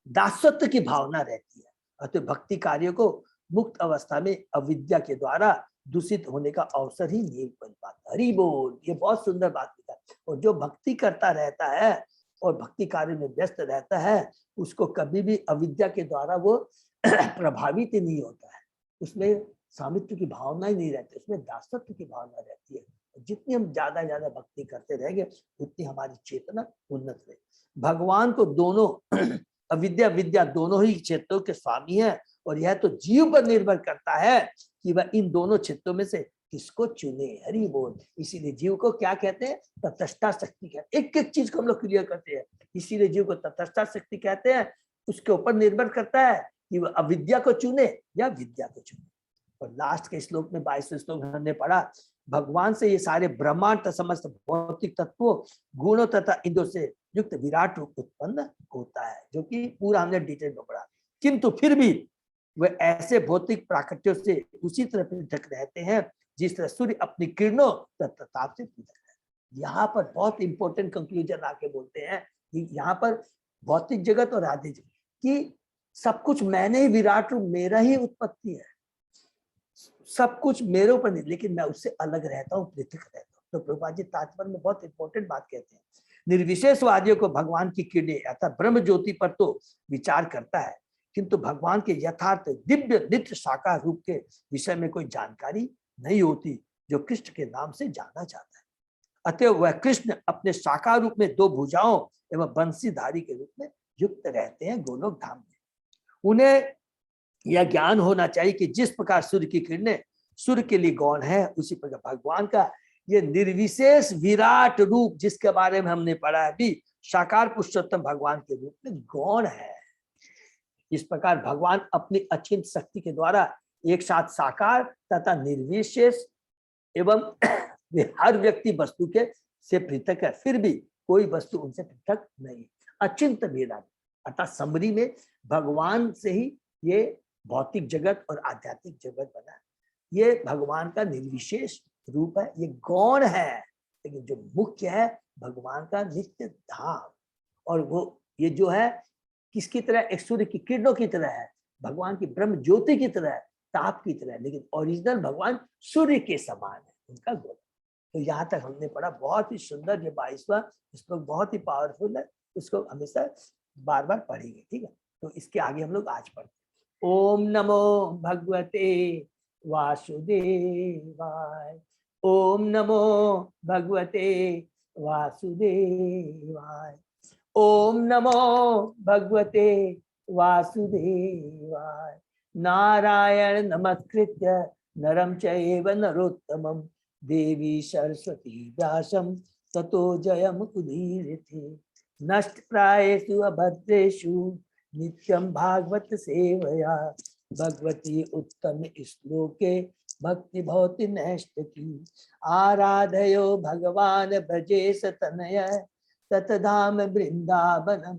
दासत्व की भावना रहती है। अतः भक्ति कार्य को मुक्त अवस्था में अविद्या के द्वारा दूषित होने का अवसर ही नहीं बन पाता। हरि बोल, ये बहुत सुंदर बात लिखा। और जो भक्ति करता रहता है और भक्ति कार्य में व्यस्त रहता है, उसको कभी भी अविद्या के द्वारा वो प्रभावित ही नहीं होता है, उसमें स्वामित्व की भावना ही नहीं रहती, उसमें दासत्व की भावना रहती है। जितनी हम ज्यादा भक्ति करते रहेंगे, उतनी हमारी चेतना उन्नत रहेगी। भगवान को दोनों अविद्या विद्या दोनों ही क्षेत्रों के स्वामी है, और यह तो जीव पर निर्भर करता है कि वह इन दोनों क्षेत्रों में से किसको चुने। हरि बोल। इसीलिए जीव को क्या कहते हैं, तटस्था शक्ति कहते हैं। एक एक चीज को हम लोग क्लियर करते हैं, इसीलिए जीव को तटस्था शक्ति कहते हैं। उसके ऊपर निर्भर करता है कि वह अविद्या को चुने या विद्या को चुने। और लास्ट के श्लोक में 22वें श्लोक हमने पढ़ा, भगवान से ये सारे ब्रह्मांड समस्त भौतिक तत्वों, गुणों तथा इंद्रियों से युक्त विराट रूप उत्पन्न होता है, जो कि पूरा हमने डिटेल में पढ़ा। किंतु फिर भी वे ऐसे भौतिक प्राकृतियों से उसी तरह पृथक रहते हैं जिस तरह सूर्य अपनी किरणों तथा ताप से पृथक है। यहाँ पर बहुत इंपॉर्टेंट कंक्लूजन आके बोलते हैं कि यहाँ पर भौतिक जगत और आदि जगत कि सब कुछ मैंने ही, विराट रूप मेरा ही उत्पत्ति है, सब कुछ मेरे ऊपर नहीं, लेकिन मैं उससे अलग रहता हूँ, पृथक रहता हूँ। तो प्रभुपाद जी तात्पर्य में बहुत इंपॉर्टेंट बात कहते हैं, निर्विशेषवादियों को भगवान की किरणें अर्थात ब्रह्म ज्योति पर तो विचार करता है, किंतु भगवान के यथार्थ दिव्य नित्य साकार रूप के विषय में कोई जानकारी नहीं होती, जो कृष्ण के नाम से जाना जाता है। अतः वह कृष्ण अपने साकार रूप में दो भुजाओं एवं बंसीधारी के रूप में युक्त रहते हैं गोलोक धाम में। उन्हें यह ज्ञान होना चाहिए कि जिस प्रकार सूर्य की किरणें सूर्य के लिए गौण है, उसी प्रकार भगवान का ये निर्विशेष विराट रूप, जिसके बारे में हमने पढ़ा है, भी साकार पुरुषोत्तम भगवान के रूप में गौण है। इस प्रकार भगवान अपनी अचिंत शक्ति के द्वारा एक साथ साकार तथा निर्विशेष एवं हर व्यक्ति वस्तु के से पृथक है, फिर भी कोई वस्तु उनसे पृथक नहीं। अचिंत भेदा, अर्थात समरी में भगवान से ही ये भौतिक जगत और आध्यात्मिक जगत बना। ये भगवान का निर्विशेष रूप है, ये गौण है, लेकिन जो मुख्य है भगवान का नित्य धाम। और वो ये जो है किसकी तरह, एक सूर्य की किरणों की तरह है, भगवान की ब्रह्म ज्योति की तरह है, ताप की तरह है, लेकिन ओरिजिनल भगवान सूर्य के समान है उनका गुण। तो यहाँ तक हमने पढ़ा, बहुत ही सुंदर। ये 22वां श्लोक बहुत ही पावरफुल है, उसको हमेशा बार बार पढ़ेंगे, ठीक है। तो इसके आगे हम लोग आज पढ़ते हैं। ओम नमो भगवते वासुदेवाय, ओम नमो भगवते वासुदेवाय, ओम नमो भगवते वासुदेवाय। नारायण नमस्कृत्य नरं चैव नरोत्तमं देवी सरस्वती व्यासं ततो जयमुदीरयेत्। नष्टप्रायेषु अभद्रेषु नित्यं भागवत सेवया, भगवती उत्तम श्लोके भक्ति भवति नैष्ठिकी। आराधयो भगवान ब्रजेश तनय ततधाम वृंदावनम,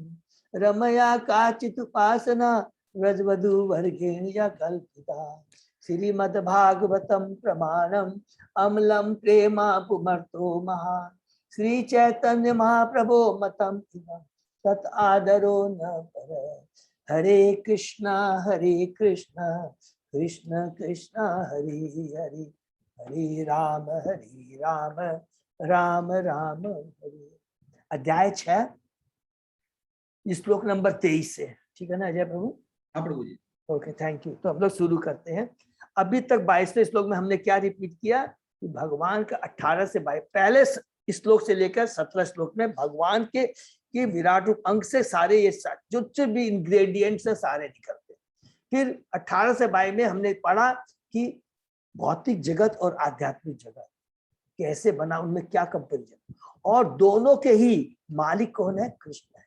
रमया काचित् उपासना व्रजवधू वर्गेण या कल्पिता। श्रीमद्भागवतम प्रमाणम अमलम प्रेमा पुमर्तो महा, श्री चैतन्य महाप्रभो मतम तत् आदरो न पर। हरे कृष्णा कृष्ण कृष्ण हरे हरे, हरे राम राम राम हरे। अध्याय 6 श्लोक नंबर 23 से, ठीक है ना अजय प्रभु? हाँ Prabhu ji. Okay, thank you. तो हम लोग शुरू करते हैं। अभी तक 22वें श्लोक में हमने क्या रिपीट किया कि भगवान का 18 से 22 पहले श्लोक से लेकर 17 श्लोक में भगवान के विराट रूप अंग से सारे ये जो भी इंग्रेडिएंट्स है सारे निकलते हैं। फिर 18 से 22 में हमने पढ़ा कि भौतिक जगत और आध्यात्मिक जगत कैसे बना, उनमें क्या कंपेरिजन, और दोनों के ही मालिक कौन है? कृष्ण है।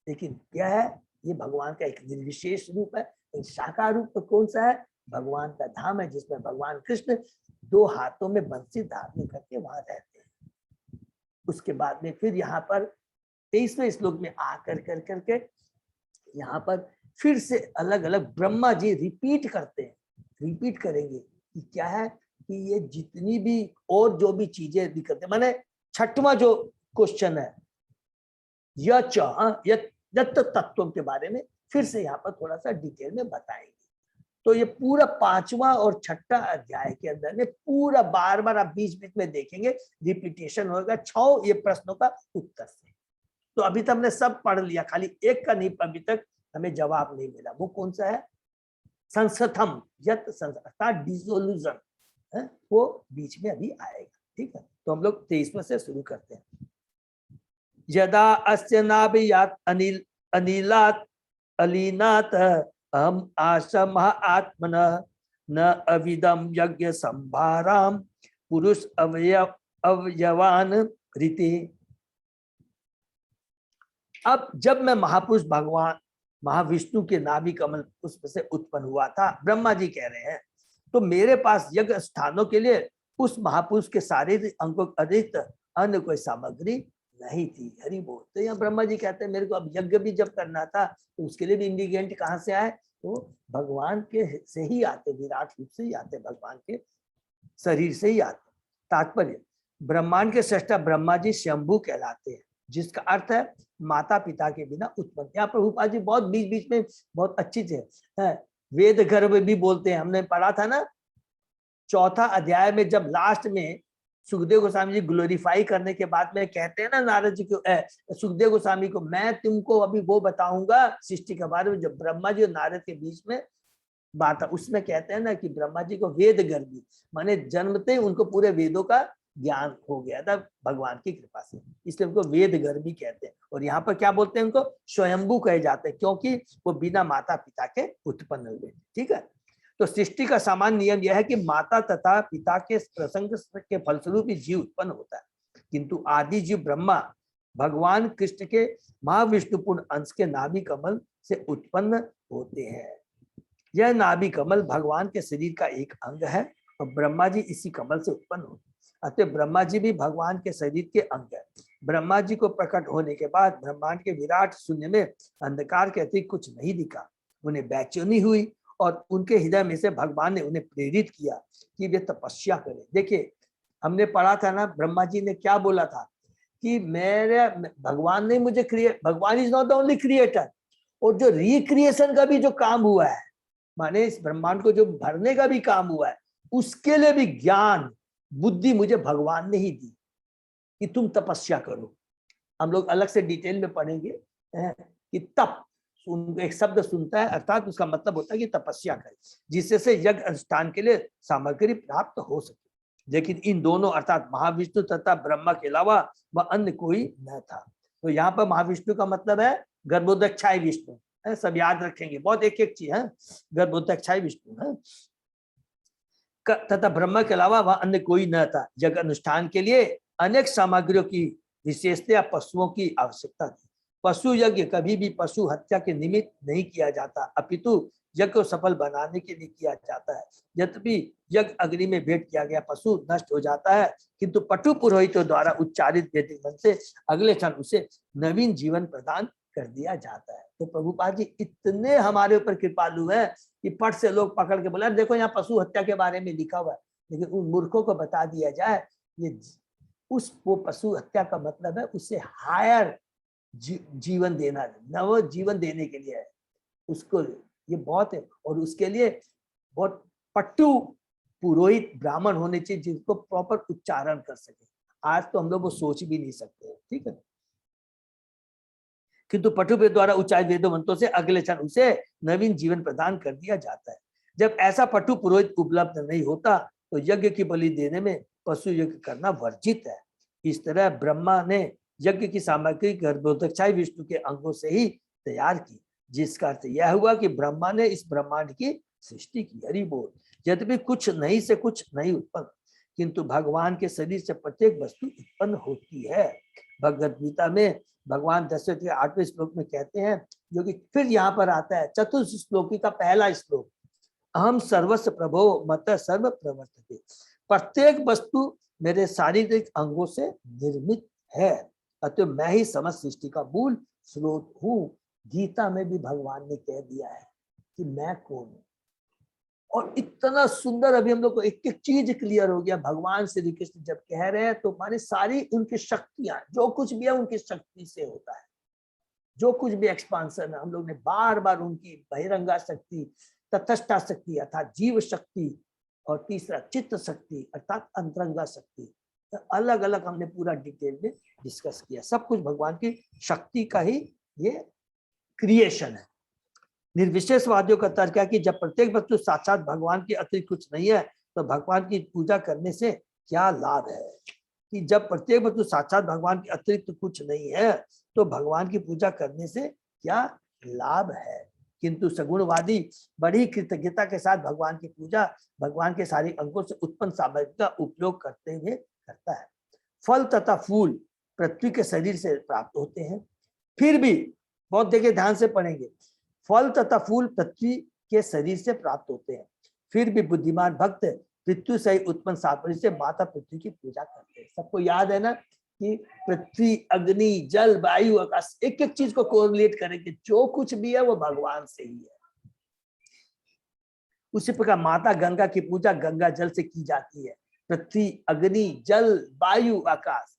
लेकिन क्या है, ये भगवान का एक निर्विशेष रूप है। साकार रूप तो कौन सा है? भगवान का धाम है, जिसमें भगवान कृष्ण 2 हाथों में बंसी धारण करके वहां रहते हैं। उसके बाद में फिर यहाँ पर 23वें श्लोक में आकर करके यहाँ पर फिर से अलग अलग ब्रह्मा जी रिपीट करते हैं, रिपीट करेंगे कि क्या है कि ये जितनी भी और जो भी चीजें निकलते, माने 6वां जो क्वेश्चन है यत् तत्व के बारे में फिर से यहाँ पर थोड़ा सा डिटेल में बताएंगे। तो ये पूरा 5वां और 6ठा अध्याय के अंदर में पूरा बार बार आप बीच बीच में देखेंगे रिपीटेशन होगा 6 ये प्रश्नों का उत्तर से। तो अभी तक हमने सब पढ़ लिया, खाली एक का नहीं अभी तक हमें जवाब नहीं मिला। वो कौन सा है? संस्थम यत् संस्था डिसोल्यूशन है, वो बीच में अभी आएगा, ठीक है। तो हम लोग 23वें से शुरू करते हैं। यदा अस्य नाभियात् अनिलात् अलीनात् अहम आसम आत्मन न अविदम यज्ञ संभाराम पुरुष अवयवान रीति। अब जब मैं महापुरुष भगवान महाविष्णु के नाभि कमल पुष्प से उत्पन्न हुआ था, ब्रह्मा जी कह रहे हैं, तो मेरे पास यज्ञ स्थानों के लिए उस महापुरुष के शारीरिक अंगों अतिरिक्त अन्य कोई सामग्री नहीं थी। हरि बोल। तो यहाँ ब्रह्मा जी कहते हैं मेरे को अब यज्ञ भी जब करना था तो उसके लिए भी इंग्रेडिएंट कहाँ से आए? तो भगवान के से ही आते, विराट रूप से ही आते, भगवान के शरीर से ही आते। तात्पर्य, ब्रह्मांड के सृष्टा ब्रह्मा जी शंभु कहलाते हैं, जिसका अर्थ है माता पिता के बिना उत्पन्न। यहाँ प्रभुपाद जी बहुत बीच बीच में बहुत अच्छी थे, वेद गर्भ भी बोलते हैं। हमने पढ़ा था ना 4था अध्याय में, जब लास्ट में सुखदेव गोस्वामी जी ग्लोरीफाई करने के बाद में कहते हैं ना नारद जी को, सुखदेव गोस्वामी को, मैं तुमको अभी वो बताऊंगा सृष्टि के बारे में। जब ब्रह्मा जी और नारद के बीच में बात है, उसमें कहते हैं ना कि ब्रह्मा जी को वेद गर्भी, माने जन्मते ही उनको पूरे वेदों का ज्ञान हो गया था भगवान की कृपा से, इसलिए उनको वेद गर्भी कहते हैं। और यहाँ पर क्या बोलते हैं? उनको स्वयंभू कहे जाते हैं, क्योंकि वो बिना माता पिता के उत्पन्न हुए, ठीक है। तो सृष्टि का सामान्य नियम यह है कि माता तथा पिता के प्रसंग के फलस्वरूप ही जीव उत्पन्न होता है, किंतु आदि जीव ब्रह्मा भगवान कृष्ण के महाविष्णुपूर्ण अंश के नाभि कमल से उत्पन्न होते हैं। यह नाभि कमल भगवान के शरीर का एक अंग है और ब्रह्मा जी इसी कमल से उत्पन्न होते हैं। अतः ब्रह्मा जी भी भगवान के शरीर के अंग है। ब्रह्मा जी को प्रकट होने के बाद ब्रह्मांड के विराट शून्य में अंधकार के अतिरिक्त कुछ नहीं दिखा। उन्हें बेचैनी हुई और उनके हृदय में से भगवान ने उन्हें प्रेरित किया कि वे तपस्या करें। देखिए, हमने पढ़ा था ना, ब्रह्मा जी ने क्या बोला था कि मेरे भगवान ने मुझे भगवान is not the only creator, और जो रिक्रिएशन का भी जो काम हुआ है, माने इस ब्रह्मांड को जो भरने का भी काम हुआ है, उसके लिए भी ज्ञान बुद्धि मुझे भगवान ने ही दी कि तुम तपस्या करो। हम लोग अलग से डिटेल में पढ़ेंगे कि तप एक शब्द सुनता है अर्थात उसका मतलब होता है कि तपस्या करे, जिससे यज्ञ अनुष्ठान के लिए सामग्री प्राप्त हो सके। लेकिन इन दोनों अर्थात महाविष्णु तथा ब्रह्मा के अलावा वह अन्य कोई न था। तो यहाँ पर महाविष्णु का मतलब है गर्भोदक्षाय विष्णु है, सब याद रखेंगे, बहुत एक एक चीज है। गर्भोदक्षाय विष्णु है तथा ब्रह्मा के अलावा वह अन्य कोई न था। यज्ञ अनुष्ठान के लिए अनेक सामग्रियों की विशेषता पशुओं की आवश्यकता थी। पशु यज्ञ कभी भी पशु हत्या के निमित्त नहीं किया जाता, अपितु यज्ञ को सफल बनाने के लिए किया जाता है। यद्यपि यज्ञ अग्नि में भेंट किया गया पशु नष्ट हो जाता है, किंतु पटु पुरोहितों द्वारा उच्चारित वैदिक मंत्र से अगले क्षण उसे नवीन जीवन प्रदान कर दिया जाता है। तो प्रभुपाद जी इतने हमारे ऊपर कृपालु है कि पट से लोग पकड़ के बोला देखो यहाँ पशु हत्या के बारे में लिखा हुआ है, लेकिन उन मूर्खों को बता दिया जाए ये वो पशु हत्या का मतलब है उससे हायर जीवन देना, नव जीवन देने के लिए है उसको, ये बहुत है। और उसके लिए बहुत पट्टू पुरोहित ब्राह्मण होने चाहिए जिनको प्रॉपर उच्चारण कर सके। आज तो हम लोग वो सोच भी नहीं सकते, ठीक है। किंतु पटु के द्वारा उच्चारित वेदों मंत्रों से अगले क्षण उसे नवीन जीवन प्रदान कर दिया जाता है। जब ऐसा पटु पुरोहित उपलब्ध नहीं होता तो यज्ञ की बलि देने में पशु यज्ञ करना वर्जित है। इस तरह ब्रह्मा ने यज्ञ की सामग्री गर्भोदक्षाय विष्णु के अंगों से ही तैयार की, जिसका अर्थ यह हुआ कि ब्रह्मा ने इस ब्रह्मांड की सृष्टि की। हरि बोल। यद्यपि कुछ नहीं से कुछ नहीं उत्पन्न, किंतु भगवान के शरीर से प्रत्येक वस्तु उत्पन्न होती है। भगवद गीता में भगवान दशरथ के 8वें श्लोक में कहते हैं, जो कि फिर यहाँ पर आता है चतुर्थ श्लोकी का पहला श्लोक, अहम सर्वस्व प्रभो मत सर्व प्रवर्तते। प्रत्येक वस्तु मेरे शारीरिक अंगों से निर्मित है, अतः मैं ही समस्त सृष्टि का मूल स्रोत हूँ। गीता में भी भगवान ने कह दिया है कि मैं कौन हूँ। और इतना सुंदर, अभी हम लोग को एक एक चीज क्लियर हो गया। भगवान श्री कृष्ण जब कह रहे हैं तो माने सारी उनकी शक्तियां, जो कुछ भी है उनकी शक्ति से होता है। जो कुछ भी एक्सपांसन है, हम लोग ने बार बार उनकी बहिरंगा शक्ति, तटस्था शक्ति अर्थात जीव शक्ति, और तीसरा चित्त शक्ति अर्थात अंतरंगा शक्ति, अलग अलग हमने पूरा डिटेल में डिस्कस किया। सब कुछ भगवान की शक्ति का ही ये क्रिएशन है। निर्विशेषवादियों का तर्क है कि जब प्रत्येक वस्तु साक्षात भगवान के अतिरिक्त कुछ नहीं है तो भगवान की पूजा करने से क्या लाभ है। कि जब प्रत्येक वस्तु साक्षात भगवान के अतिरिक्त कुछ नहीं है तो भगवान की पूजा करने से क्या लाभ है। किंतु सगुणवादी बड़ी कृतज्ञता के साथ भगवान की पूजा भगवान के सारे अंगों से उत्पन्न सामग्री का उपयोग करते हुए करता है। फल तथा फूल पृथ्वी के शरीर से प्राप्त होते हैं, फिर भी बहुत देखिए ध्यान से पढ़ेंगे, फल तथा फूल पृथ्वी के शरीर से प्राप्त होते हैं, फिर भी बुद्धिमान भक्त पृथ्वी से उत्पन्न सामग्री से माता पृथ्वी की पूजा करते हैं। सबको याद है ना कि पृथ्वी, अग्नि, जल, वायु, आकाश, एक एक चीज को कोरिलेट करेंगे, जो कुछ भी है वो भगवान से ही है। उसी प्रकार माता गंगा की पूजा गंगा जल से की जाती है। पृथ्वी, अग्नि, जल, वायु, आकाश,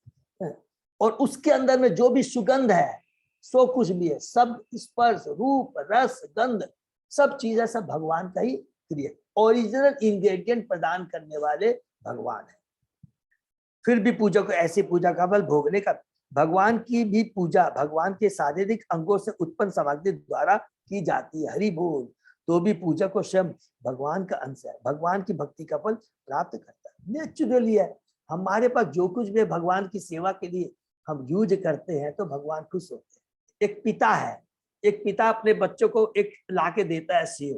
और उसके अंदर में जो भी सुगंध है, सो कुछ भी है, सब स्पर्श, रूप, रस, गंध, सब चीजें सब भगवान का ही क्रिएट, ओरिजिनल इंग्रेडिएंट प्रदान करने वाले भगवान है। फिर भी पूजा को ऐसी पूजा का फल भोगने का, भगवान की भी पूजा भगवान के शारीरिक अंगों से उत्पन्न सामग्री द्वारा की जाती है। हरि बोल। तो भी पूजा को स्वयं भगवान का अंश है, भगवान की भक्ति का फल प्राप्त करता है। नेचुरली है, हमारे पास जो कुछ भी भगवान की सेवा के लिए हम यूज करते हैं तो भगवान खुश होते हैं। एक पिता है, एक पिता अपने बच्चों को एक लाके देता है सेव,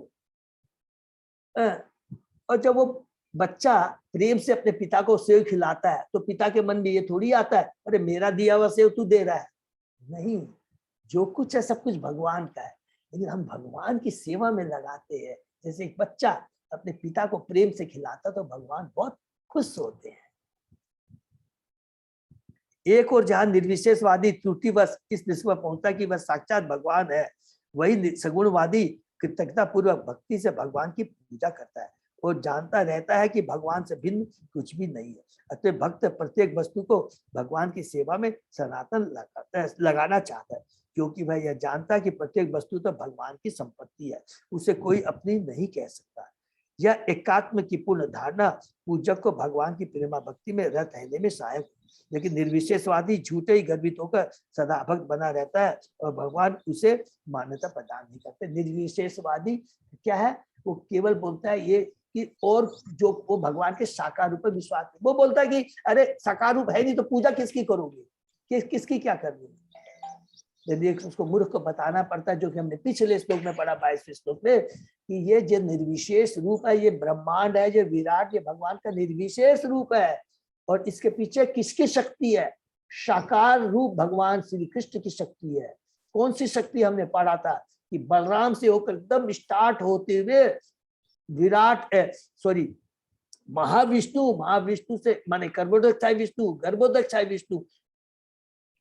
और जब वो बच्चा प्रेम से अपने पिता को सेव खिलाता है तो पिता के मन में ये थोड़ी आता है अरे मेरा दिया हुआ सेव तू दे रहा है। नहीं, जो कुछ है सब कुछ भगवान का है, लेकिन हम भगवान की सेवा में लगाते हैं। जैसे एक बच्चा अपने पिता को प्रेम से खिलाता तो भगवान बहुत खुश होते हैं। एक और जहां निर्विशेषवादी त्रुटिवश इस निष्कर्ष पर पहुंचता कि वह साक्षात भगवान है, वही सगुणवादी कृतज्ञता पूर्वक भक्ति से भगवान की पूजा करता है और जानता रहता है कि भगवान से भिन्न कुछ भी नहीं है। अतः भक्त प्रत्येक वस्तु को भगवान की सेवा में सनातन लगाना चाहता है, क्योंकि वह यह जानता है कि प्रत्येक वस्तु तो भगवान की संपत्ति है, उसे कोई अपनी नहीं कह सकता। यह एकात्म की पूर्ण धारणा पूजक को भगवान की प्रेमा भक्ति में रत रहने में सहायक। लेकिन निर्विशेषवादी झूठे ही गर्वित होकर सदा भक्त बना रहता है और भगवान उसे मान्यता प्रदान नहीं करते। निर्विशेषवादी क्या है, वो केवल बोलता है ये कि और जो वो भगवान के साकार रूप में विश्वास है, वो बोलता है कि अरे साकार रूप है नहीं तो पूजा किसकी करोगे, किसकी क्या करनी है। यदि उसको मूर्ख को बताना पड़ता है, जो कि हमने पिछले श्लोक में पढ़ा 22वें श्लोक में, कि ये जो निर्विशेष रूप है, ये ब्रह्मांड है, ये विराट, ये भगवान का निर्विशेष रूप है और इसके पीछे किसकी शक्ति है, साकार रूप भगवान श्री कृष्ण की शक्ति है। कौन सी शक्ति हमने पढ़ा था कि बलराम से होकर एकदम स्टार्ट होते हुए विराट सॉरी महाविष्णु से माने गर्भोदक्षाय विष्णु, गर्भोदक्षाय विष्णु,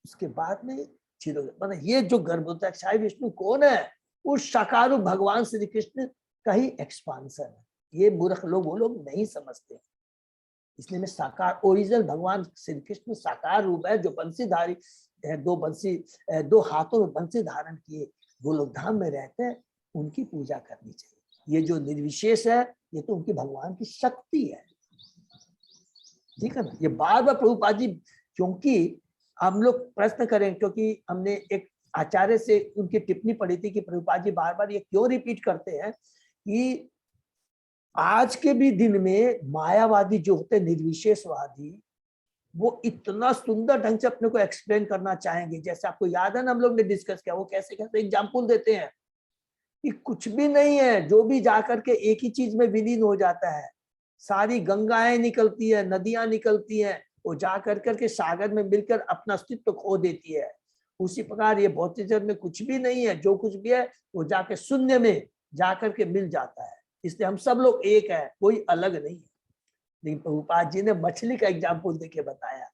उसके बाद में माने ये जो गर्भोदक्षाय विष्णु कौन है, उस साकार रूप भगवान श्री कृष्ण का ही एक्सपांशन है। ये मूर्ख लोग वो लोग नहीं समझते, इसलिए मैं साकार ओरिजिनल भगवान श्री कृष्ण साकार रूप है, जो बंसीधारी है, दो हाथों में बंसी धारण किए वो लोग धाम में रहते हैं, उनकी पूजा करनी चाहिए। ये जो निर्विशेष है ये तो उनकी भगवान की शक्ति है, ठीक है ना। ये बार बार प्रभुपाद जी, क्योंकि हम लोग प्रश्न करें, क्योंकि हमने एक आचार्य से उनकी टिप्पणी पढ़ी थी कि प्रभुपाद जी बार बार ये क्यों रिपीट करते हैं कि आज के भी दिन में मायावादी जो होते हैं, निर्विशेषवादी, वो इतना सुंदर ढंग से अपने को एक्सप्लेन करना चाहेंगे। जैसे आपको याद है ना, हम लोग ने डिस्कस किया, वो कैसे कैसे एग्जाम्पल देते हैं कि कुछ भी नहीं है, जो भी जाकर के एक ही चीज में विलीन हो जाता है, सारी गंगाएं निकलती है, नदियां निकलती हैं, वो जा करके सागर में मिलकर अपना अस्तित्व खो देती है। उसी प्रकार ये भौतिक जगत में कुछ भी नहीं है, जो कुछ भी है वो जाके शून्य में जाकर के मिल जाता है। इसलिए हम सब लोग एक है, कोई अलग नहीं है। लेकिन प्रभुपाद जी ने मछली का एग्जाम्पल देके बताया,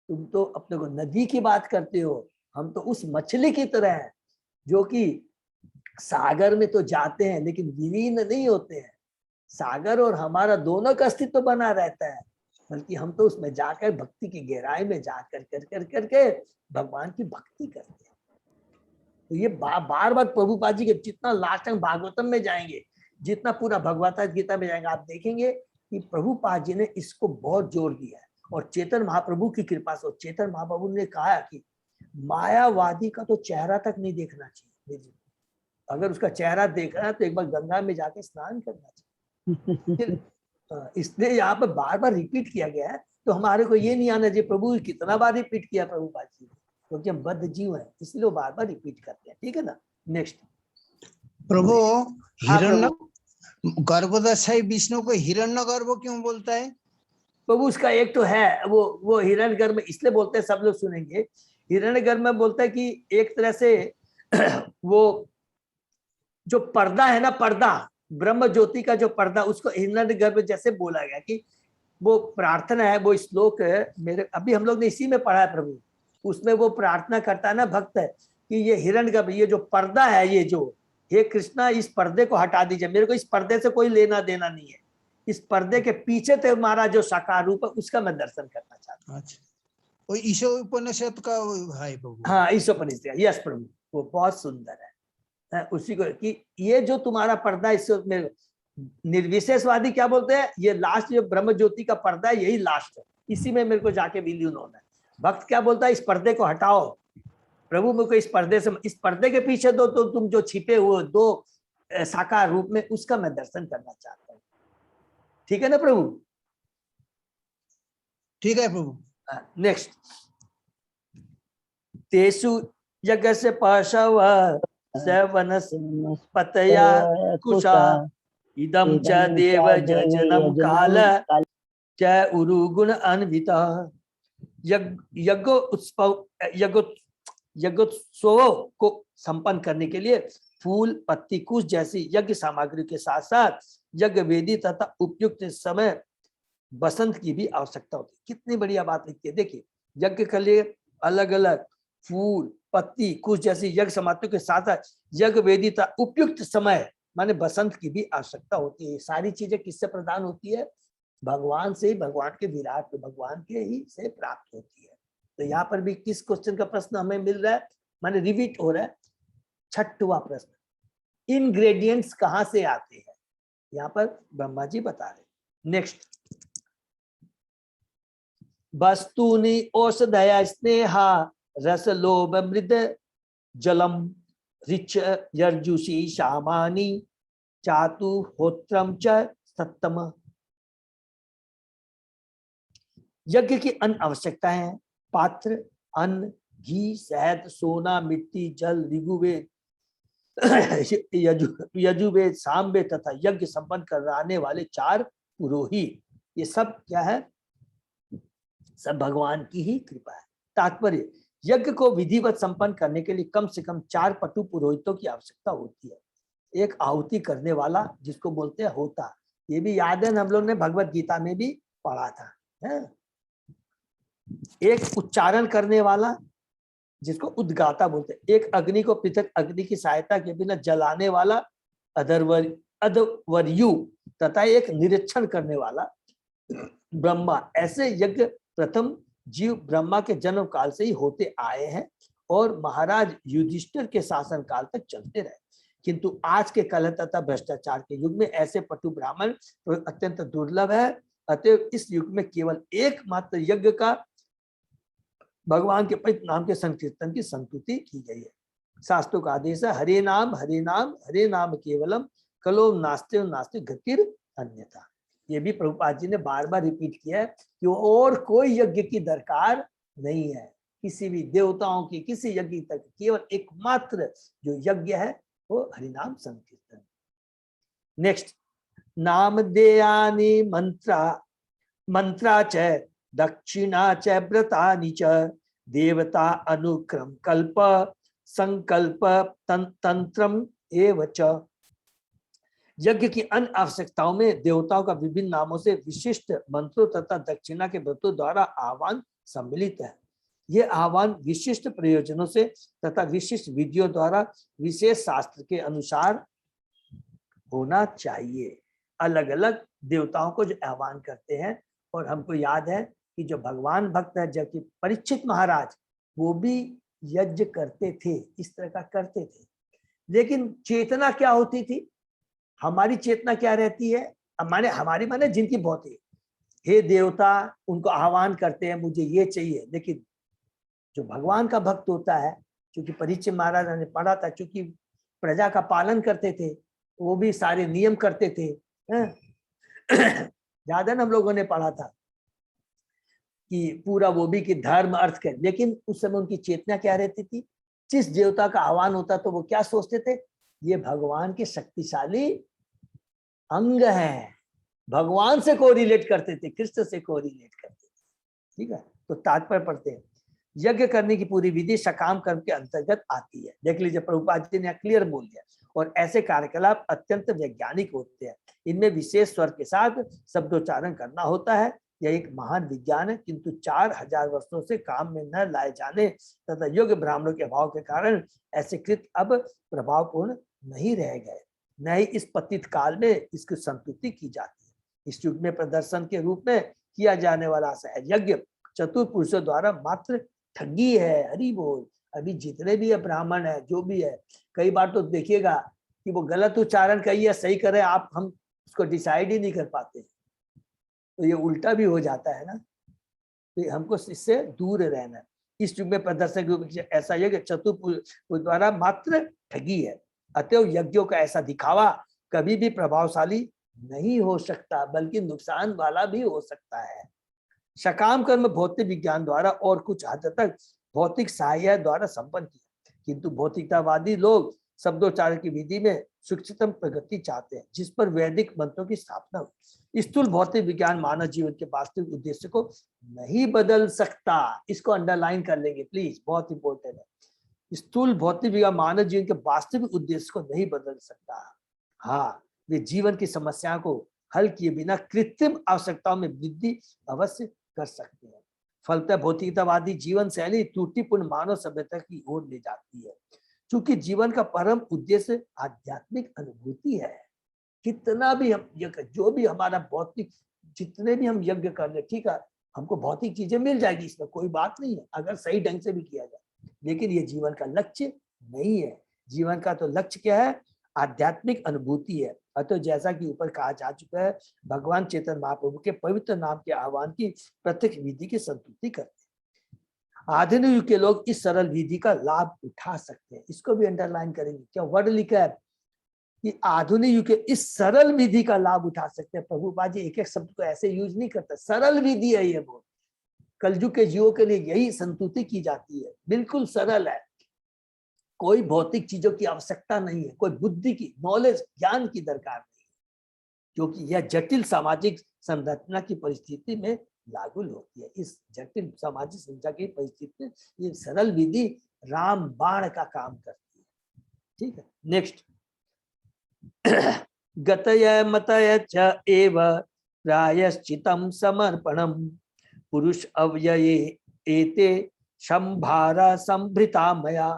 तुम तो अपने को नदी की बात करते हो, हम तो उस मछली की तरह है जो कि सागर में तो जाते हैं लेकिन विलीन नहीं होते हैं। सागर और हमारा दोनों का अस्तित्व बना रहता है, बल्कि हम तो उसमें जाकर भक्ति की गहराई में जाकर करके भगवान की भक्ति करते हैं। तो ये बार बार प्रभुपाद जी के जितना लास्ट टाइम भागवतम में जाएंगे, जितना पूरा भगवत गीता में जाएंगे, आप देखेंगे कि प्रभुपाद जी ने इसको बहुत जोर दिया है। और चेतन महाप्रभु की कृपा से, चेतन महाप्रभु ने कहा कि मायावादी का तो चेहरा तक नहीं देखना चाहिए, अगर उसका चेहरा देखना है तो एक बार गंगा में जाके स्नान करना चाहिए। इसलिए यहाँ पर बार बार रिपीट किया गया है, तो हमारे को ये नहीं आना चाहिए प्रभु कितना बार रिपीट किया प्रभुपाद जी, क्योंकि हम बद्ध जीव हैं, इसलिए वो बार बार रिपीट करते हैं, ठीक है ना। नेक्स्ट प्रभु, हिरण्य गर्भोदक्षाय विष्णु को हिरण्यगर्भ क्यों बोलता है? प्रभु उसका एक तो है, वो हिरण्यगर्भ इसलिए बोलते हैं, सब लोग सुनेंगे। हिरण्यगर्भ में बोलता है कि एक तरह से वो जो पर्दा है ना, पर्दा ब्रह्म ज्योति का जो पर्दा, उसको हिरण्यगर्भ जैसे बोला गया कि वो प्रार्थना है, वो श्लोक है मेरे, अभी हम लोग ने इसी में पढ़ा है प्रभु, उसमें वो प्रार्थना करता है ना भक्त है कि ये हिरण्यगर्भ, ये जो पर्दा है, ये जो, हे कृष्णा इस पर्दे को हटा दीजिए, मेरे को इस पर्दे से कोई लेना देना नहीं है, इस पर्दे के पीछे तुम्हारा जो साकार रूप है उसका मैं दर्शन करना चाहता हूँ। अच्छा, वो ईशो उपनिषद का है प्रभु? हाँ, ईशो उपनिषद, यस प्रभु, वो बहुत सुंदर है। उसी को कि ये जो तुम्हारा पर्दा, इसमें निर्विशेषवादी क्या बोलते हैं, ये लास्ट जो ब्रह्म ज्योति का पर्दा है यही लास्ट है, इसी में मेरे को जाके विलीन होना है। भक्त क्या बोलता है, इस पर्दे को हटाओ प्रभु, मेरे को इस पर्दे से, इस पर्दे के पीछे दो तो तुम जो छिपे हुए दो साकार रूप में, उसका मैं दर्शन करना चाहता हूँ, ठीक है ना प्रभु। ठीक है प्रभु। नेक्स्ट, तेषु यज्ञ से पशव वनस्पतया कुशा इदम च देव जजनम काल च उरुगुण अन्विता। यज्ञोत्सव को संपन्न करने के लिए फूल, पत्ती, कुश जैसी यज्ञ सामग्री के साथ साथ यज्ञ वेदी तथा उपयुक्त समय बसंत की भी आवश्यकता होती है। कितनी बढ़िया बात लिखती है, देखिए यज्ञ के लिए अलग अलग फूल, पत्ती, कुश जैसी यज्ञ सामग्री के साथ साथ यज्ञ वेदी तथा उपयुक्त समय माने बसंत की भी आवश्यकता होती है। सारी चीजें किससे प्रदान होती है? भगवान से, भगवान के विराट भगवान के ही से प्राप्त होती है। तो यहाँ पर भी किस क्वेश्चन का प्रश्न हमें मिल रहा है, माने रिपीट हो रहा है, 6वां प्रश्न, इंग्रेडिएंट्स कहां से आते हैं? यहाँ पर ब्रह्मा जी बता रहे। नेक्स्ट, वस्तुनि औषधया स्नेहा रस लोभ मृद जलम ऋच यर्जुषी शामानी चातुहोत्रम च सत्तम। यज्ञ की अन्य आवश्यकताएं हैं, पात्र, अन्न, घी, शहद, सोना, मिट्टी, जल, ऋग्वेद, यजुर्वेद, सामवेद तथा यज्ञ संपन्न कराने वाले 4 पुरोहित। ये सब क्या है? सब भगवान की ही कृपा है। तात्पर्य, यज्ञ को विधिवत संपन्न करने के लिए कम से कम 4 पटु पुरोहितों की आवश्यकता होती है। एक आहुति करने वाला जिसको बोलते हैं होता, ये भी याद है, हम लोग ने भगवत गीता में भी पढ़ा था, है? एक उच्चारण करने वाला जिसको उद्गाता बोलते हैं। एक अग्नि को पृथक अग्नि की सहायता के बिना जलाने वाला अधवर्यु तथा एक निरीक्षण करने वाला ब्रह्मा। ऐसे यज्ञ प्रथम जीव ब्रह्मा के जन्म काल से ही होते आए हैं और महाराज युधिष्ठिर के शासन काल तक चलते रहे। किंतु आज के कलह तथा भ्रष्टाचार के युग में ऐसे पटु ब्राह्मण अत्यंत दुर्लभ है। अतएव इस युग में केवल एकमात्र यज्ञ का भगवान के पवित्र नाम के संकीर्तन की संस्तुति की गई है। शास्त्रों का आदेश है, हरे नाम हरे नाम हरे नाम केवलम कलो नास्ते नास्ते गतिर अन्यथा। ये भी प्रभुपाद जी ने बार बार रिपीट किया है कि और कोई यज्ञ की दरकार नहीं है, किसी भी देवताओं की किसी यज्ञ तक केवल एकमात्र जो यज्ञ है वो हरिनाम संकीर्तन। नेक्स्ट, नाम देयानि मंत्रा च दक्षिणा च व्रतानि च देवता अनुक्रम कल्प संकल्प तंत्रम एव च। यज्ञ की अन्य आवश्यकताओं में देवताओं का विभिन्न नामों से विशिष्ट मंत्रों तथा दक्षिणा के व्रतों द्वारा आह्वान सम्मिलित है। ये आह्वान विशिष्ट प्रयोजनों से तथा विशिष्ट विधियों द्वारा विशेष शास्त्र के अनुसार होना चाहिए। अलग अलग देवताओं को जो आह्वान करते हैं, और हमको याद है कि जो भगवान भक्त है, जबकि परीक्षित महाराज वो भी यज्ञ करते थे, इस तरह का करते थे, लेकिन चेतना क्या होती थी? हमारी चेतना क्या रहती है? हमारी माने जिनकी भौतिक, हे देवता, उनको आह्वान करते हैं मुझे ये चाहिए। लेकिन जो भगवान का भक्त होता है, क्योंकि परीक्षित महाराज ने पढ़ा था, क्योंकि प्रजा का पालन करते थे, वो भी सारे नियम करते थे, ज्यादा हम लोगों ने पढ़ा था कि पूरा वो भी कि धर्म अर्थ कर। लेकिन उस समय उनकी चेतना क्या रहती थी? जिस देवता का आह्वान होता तो वो क्या सोचते थे? ये भगवान के शक्तिशाली अंग है, भगवान से को रिलेट करते थे, कृष्ण से को रिलेट करते थे। ठीक है, तो तात्पर्य पढ़ते हैं, यज्ञ करने की पूरी विधि सकाम कर्म के अंतर्गत आती है। देख लीजिए, प्रभुपाद जी ने क्लियर बोल दिया। और ऐसे कार्यकलाप अत्यंत वैज्ञानिक होते हैं, इनमें विशेष स्वर के साथ शब्दोच्चारण करना होता है। यह एक महान विज्ञान है, किंतु 4000 वर्षों से काम में न लाए जाने तथा योग्य ब्राह्मणों के अभाव के कारण ऐसे कृत अब प्रभावपूर्ण नहीं रह गए, न ही इस पतित काल में इसकी संतुष्टि की जाती है। इस युग में प्रदर्शन के रूप में किया जाने वाला यज्ञ चतुर पुरुषों द्वारा मात्र ठगी है। हरि बोल। अभी जितने भी है ब्राह्मण है, जो भी है, कई बार तो देखिएगा कि वो गलत उच्चारण कही है, सही करे, हम उसको डिसाइड ही नहीं कर पाते, तो ये उल्टा भी हो जाता है ना। तो हमको इससे दूर रहना है। इस युग में प्रदर्शन ऐसा यज्ञ चतुर द्वारा मात्र ठगी है। अतएव यज्ञों का ऐसा दिखावा कभी भी प्रभावशाली नहीं हो सकता, बल्कि नुकसान वाला भी हो सकता है। सकाम कर्म भौतिक विज्ञान द्वारा और कुछ हद तक भौतिक सहाय द्वारा संपन्न किया, किंतु भौतिकतावादी लोग शब्दोच्चारण की विधि में सूक्ष्मतम प्रगति चाहते हैं, जिस पर वैदिक मंत्रों की स्थापना हुई। स्थूल भौतिक विज्ञान मानव जीवन के वास्तविक उद्देश्य को नहीं बदल सकता। इसको अंडरलाइन कर लेंगे प्लीज, बहुत इंपॉर्टेंट है। स्थूल भौतिक विज्ञान मानव जीवन के वास्तविक उद्देश्य को नहीं बदल सकता। हाँ, वे जीवन की समस्या को हल किए बिना कृत्रिम आवश्यकताओं में वृद्धि अवश्य कर सकते हैं। फलतः भौतिकतावादी जीवन शैली त्रुटिपूर्ण मानव सभ्यता की ओर ले जाती है, क्योंकि जीवन का परम उद्देश्य आध्यात्मिक अनुभूति है। कितना भी हम जो भी हमारा भौतिक, जितने भी हम यज्ञ कर ले, ठीक है, हमको भौतिक चीजें मिल जाएगी, इसमें कोई बात नहीं है अगर सही ढंग से भी किया जाए, लेकिन ये जीवन का लक्ष्य नहीं है। जीवन का तो लक्ष्य क्या है? आध्यात्मिक अनुभूति है। अतः जैसा कि ऊपर कहा जा चुका है, भगवान चैतन्य महाप्रभु के पवित्र नाम के आह्वान की प्रत्यक्ष विधि की संतुष्टि करते हैं। आधुनिक युग के लोग इस सरल विधि का लाभ उठा सकते हैं। इसको भी अंडरलाइन करेंगे, क्या वर्ड लिखा है कि आधुनिक युग के इस सरल विधि का लाभ उठा सकते हैं। प्रभुपाद जी एक एक शब्द को ऐसे यूज नहीं करते, सरल विधि है ये। बहुत कलयुग के जीवों के लिए यही संतुष्टि की जाती है, बिल्कुल सरल है, कोई भौतिक चीजों की आवश्यकता नहीं है, कोई बुद्धि की, नॉलेज, ज्ञान की दरकार नहीं है, क्योंकि यह जटिल सामाजिक संरचना की परिस्थिति में लागू होती है। इस जटिल सामाजिक संरचना की परिस्थिति में ये सरल विधि राम बाण का काम करती है। ठीक है, नेक्स्ट। गतय मतय च एव प्रायश्चितं समर्पणम पुरुष अव्यये एते संभारा संभृता मया।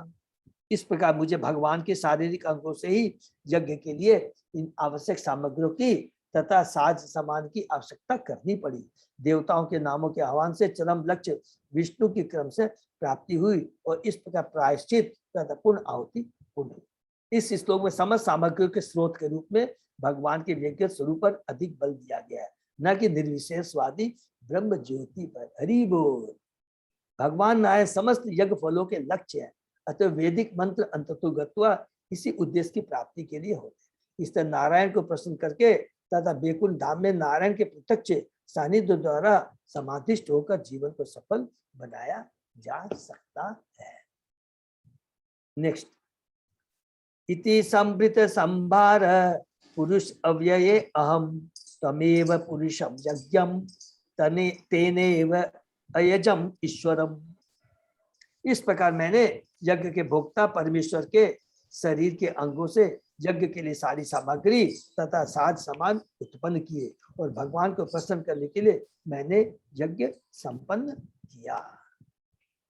इस प्रकार मुझे भगवान के शारीरिक अंगों से ही यज्ञ के लिए इन आवश्यक सामग्रियों की तथा साज सामान की आवश्यकता करनी पड़ी। देवताओं के नामों के आह्वान से चरम लक्ष्य विष्णु की क्रम से प्राप्ति हुई और इस प्रकार प्रायश्चित तथा पूर्ण आहुति पूर्ण हुई। इस श्लोक में समस्त सामग्रियों के स्रोत के रूप में भगवान के व्यक्तिगत स्वरूप पर अधिक बल दिया गया है, न कि निर्विशेषवादी ब्रह्म ज्योति पर। हरि बोल। भगवान नारायण समस्त यज्ञ फलों के लक्ष्य है, अतः वैदिक मंत्र अंततो गत्वा इसी उद्देश्य की प्राप्ति के लिए होते हैं। इस तरह नारायण को प्रसन्न करके तथा बैकुंठ धाम में नारायण के प्रत्यक्ष सानिध्य द्वारा समाधिष्ट होकर जीवन को सफल बनाया जा सकता है। नेक्स्ट। इति संभृत संभार पुरुष अव्यये अहम तमेव पुरुषम यज्ञम तेनेव अयजम ईश्वरम। इस प्रकार मैंने यज्ञ के भोक्ता परमेश्वर के शरीर के अंगों से यज्ञ के लिए सारी सामग्री तथा साज सामान उत्पन्न किए और भगवान को प्रसन्न करने के लिए मैंने यज्ञ संपन्न किया।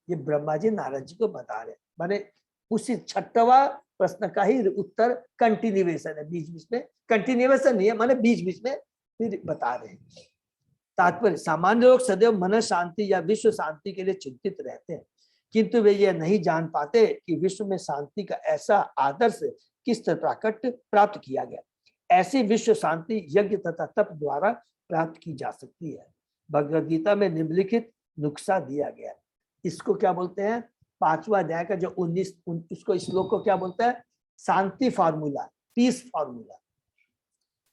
ये ब्रह्मा जी नारद जी को बता रहे, माने उसी 6वां प्रश्न का ही उत्तर कंटिन्यूएशन है, बीच बीच में कंटिन्यूएशन नहीं है, माने बीच बीच में फिर बता रहे हैं। तात्पर्य, सामान्य लोग सदैव मन शांति या विश्व शांति के लिए चिंतित रहते हैं, किंतु वे यह नहीं जान पाते कि विश्व में शांति का ऐसा आदर्श किस तरह प्राप्त किया गया। ऐसी विश्व शांति यज्ञ तथा तप द्वारा प्राप्त की जा सकती है। भगवद गीता में निम्नलिखित नुस्खा दिया गया। इसको क्या बोलते हैं? 5वां अध्याय का जो 19 उसको श्लोक को क्या बोलता है? शांति फार्मूला, पीस फार्मूला।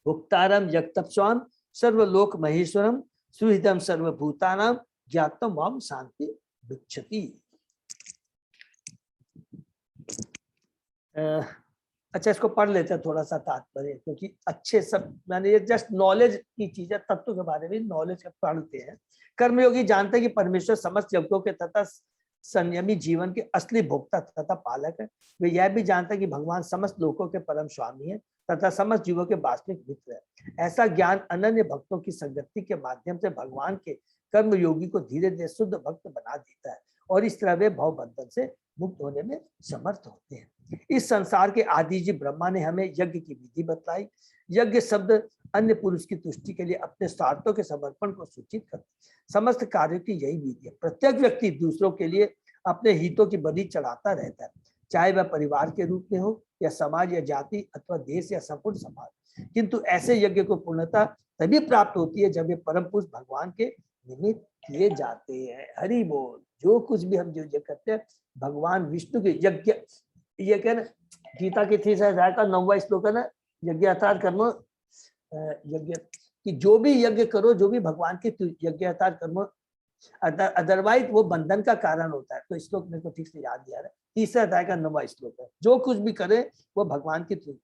भुक्तारम यज्ञतपस्वाम सर्वलोक महेश्वरम सुहृदम सर्वभूतानाम ज्ञातम वाम शांति विच्छति। अच्छा, इसको पढ़ लेते हैं थोड़ा सा तात्पर्य, क्योंकि अच्छे सब मैंने ये जस्ट नॉलेज की चीजें, तत्व के बारे में नॉलेज पढ़ते हैं। कर्मयोगी जानते हैं कि परमेश्वर समस्त यज्ञों के तथा संयमी जीवन के असली भोक्ता तथा पालक है। वे यह भी जानते हैं कि भगवान समस्त लोकों के परम स्वामी है तथा समस्त जीवों के वास्तविक मित्र है। ऐसा ज्ञान अनन्य भक्तों की संगति के माध्यम से भगवान के कर्म योगी को धीरे धीरे शुद्ध भक्त बना देता है और इस तरह वे भव बंधन से मुक्त होने में समर्थ होते हैं। इस संसार के आदि जी ब्रह्मा ने हमें यज्ञ की विधि बतलाई। यज्ञ शब्द अन्य पुरुष की तुष्टि के लिए अपने स्वार्थों के समर्पण को सूचित करते हैं। समस्त कार्यों की यही विधि है। प्रत्येक व्यक्ति दूसरों के लिए अपने हितों की बलि चढ़ाता रहता है, चाहे वह परिवार के रूप में हो या समाज या जाति अथवा देश या संपूर्ण समाज। किंतु ऐसे यज्ञ को पूर्णता तभी प्राप्त होती है जब ये परम पुरुष भगवान के निमित्त किए जाते हैं। हरि बोल। जो कुछ भी हम जो यज्ञ करते हैं भगवान विष्णु के यज्ञ, ये क्या ना गीता के 3 अध्याय का 9वां श्लोक है ना, यज्ञ अर्थात कर्म, यज्ञ कि जो भी यज्ञ करो, जो भी भगवान के यज्ञ अर्थात कर्म अदरवाइज वो बंधन का कारण होता है। तो श्लोक मेरे को ठीक से याद नहीं आ रहा है, तीसरा अध्याय का 9वां श्लोक है, जो कुछ भी करे वो भगवान की थी।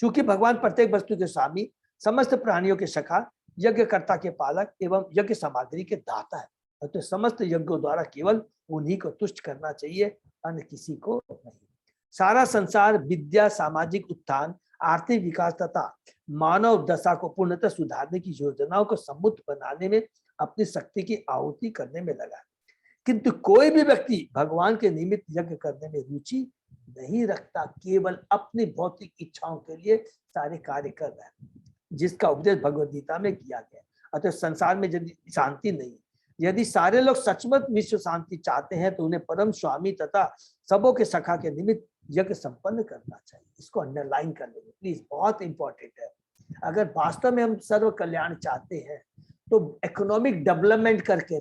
चूंकि भगवान प्रत्येक वस्तु के स्वामी, समस्त प्राणियों के सखा, यज्ञकर्ता के पालक एवं यज्ञ सामग्री के दाता है, तो समस्त यज्ञों द्वारा केवल उन्हीं को तुष्ट करना चाहिए, अन्य किसी को नहीं। सारा संसार विद्या, सामाजिक उत्थान, आर्थिक विकास तथा मानव दशा को पूर्णतः सुधारने की योजनाओं को सम्मुख बनाने में अपनी शक्ति की आहुति करने में लगा, किंतु कोई भी व्यक्ति भगवान के निमित्त यज्ञ करने में रुचि नहीं रखता, केवल अपनी भौतिक इच्छाओं के लिए सारे कार्य कर रहा है, जिसका उपदेश भगवद गीता में किया गया। अतः संसार में यदि शांति नहीं, यदि सारे लोग सचमुच विश्व शांति चाहते हैं तो उन्हें परम स्वामी तथा सबों के सखा के निमित्त यज्ञ संपन्न करना चाहिए। इसको अंडरलाइन कर लेंगे प्लीज, बहुत इंपॉर्टेंट है। अगर वास्तव में हम सर्व कल्याण चाहते हैं तो इकोनॉमिक डेवलपमेंट करके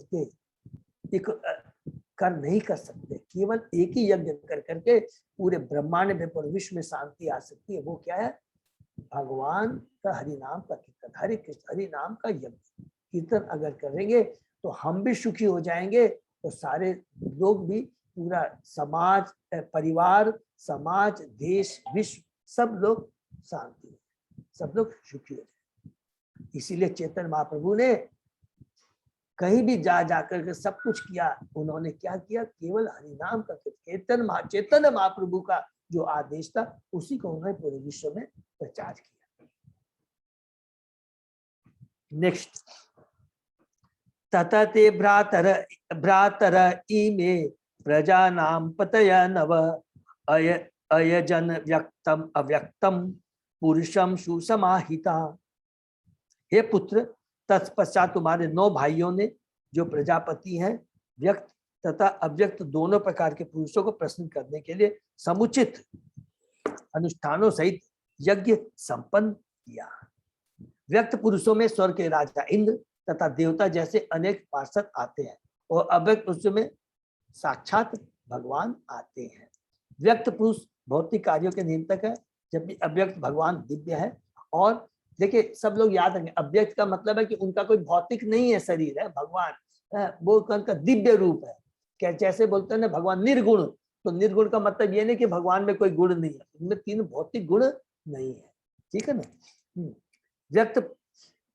कर नहीं कर सकते, केवल एक ही यज्ञ कर करके पूरे ब्रह्मांड में पूरे विश्व में शांति आ सकती है। वो क्या है? भगवान का हरि नाम का कीर्तन, हरे कृष्ण हरि नाम का यज्ञ कीर्तन अगर करेंगे तो हम भी सुखी हो जाएंगे, तो सारे लोग भी, पूरा समाज, परिवार, समाज, देश, विश्व, सब लोग शांति, सब लोग सुखी हो जाएंगे। इसीलिए चैतन्य महाप्रभु ने कहीं भी जा जाकर के सब कुछ किया। उन्होंने क्या किया? केवल हरिनाम का कीर्तन, चैतन्य महाप्रभु का जो आदेश था उसी को उन्होंने पूरे विश्व में प्रचार किया। नेक्स्ट, तथा ते भ्रातर इमे प्रजा नाम पतय नव अयजन व्यक्तम अव्यक्तम पुरुषम सुसमाहिता। हे पुत्र, तत्पश्चात तुम्हारे 9 भाइयों ने, जो प्रजापति हैं, व्यक्त तथा अव्यक्त दोनों प्रकार के पुरुषों को प्रश्न करने के लिए समुचित अनुष्ठानों सहित यज्ञ संपन्न किया। व्यक्त पुरुषों में स्वर्ग के राजा इंद्र तथा देवता जैसे अनेक पार्षद आते हैं, और अव्यक्त पुरुषों में साक्षात भगवान आते हैं। व्यक्त पुरुष भौतिक कार्यों के निमित्तक है, जबकि अव्यक्त भगवान दिव्य है। और देखिए, सब लोग याद रखेंगे, अव्यक्त का मतलब है कि उनका कोई भौतिक नहीं है शरीर है, भगवान वो उनका दिव्य रूप है। क्या जैसे बोलते हैं ना भगवान निर्गुण, तो निर्गुण का मतलब ये नहीं कि भगवान में कोई गुण नहीं है, उनमें 3 भौतिक गुण नहीं है, ठीक है ना। व्यक्त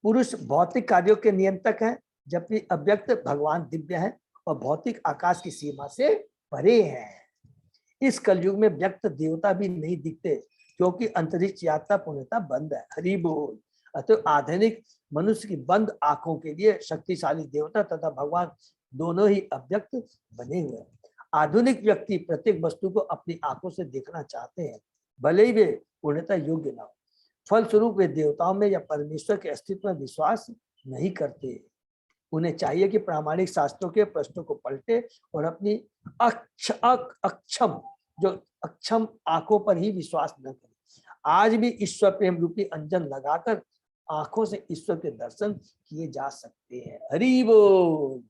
पुरुष भौतिक कार्यों के नियंत्रक है, जबकि अव्यक्त भगवान दिव्य है और भौतिक आकाश की सीमा से परे है। इस कलयुग में व्यक्त देवता भी नहीं दिखते, क्योंकि अंतरिक्ष यात्रा पूर्णतः बंद है। हरि बोल। अतः आधुनिक मनुष्य की बंद आंखों के लिए शक्तिशाली देवता तथा भगवान दोनों ही अव्यक्त बने हुए हैं। आधुनिक व्यक्ति प्रत्येक वस्तु को अपनी आंखों से देखना चाहते हैं, भले ही वे पूर्णतः योग्य ना हो। फलस्वरूप वे देवताओं में या परमेश्वर के अस्तित्व में विश्वास नहीं करते। उन्हें चाहिए कि प्रामाणिक शास्त्रों के प्रश्नों को पलटे और अपनी अक्षम आंखों पर ही विश्वास न करें। आज भी ईश्वर प्रेम रूपी अंजन लगाकर आंखों से ईश्वर के दर्शन किए जा सकते हैं। हरि बोल।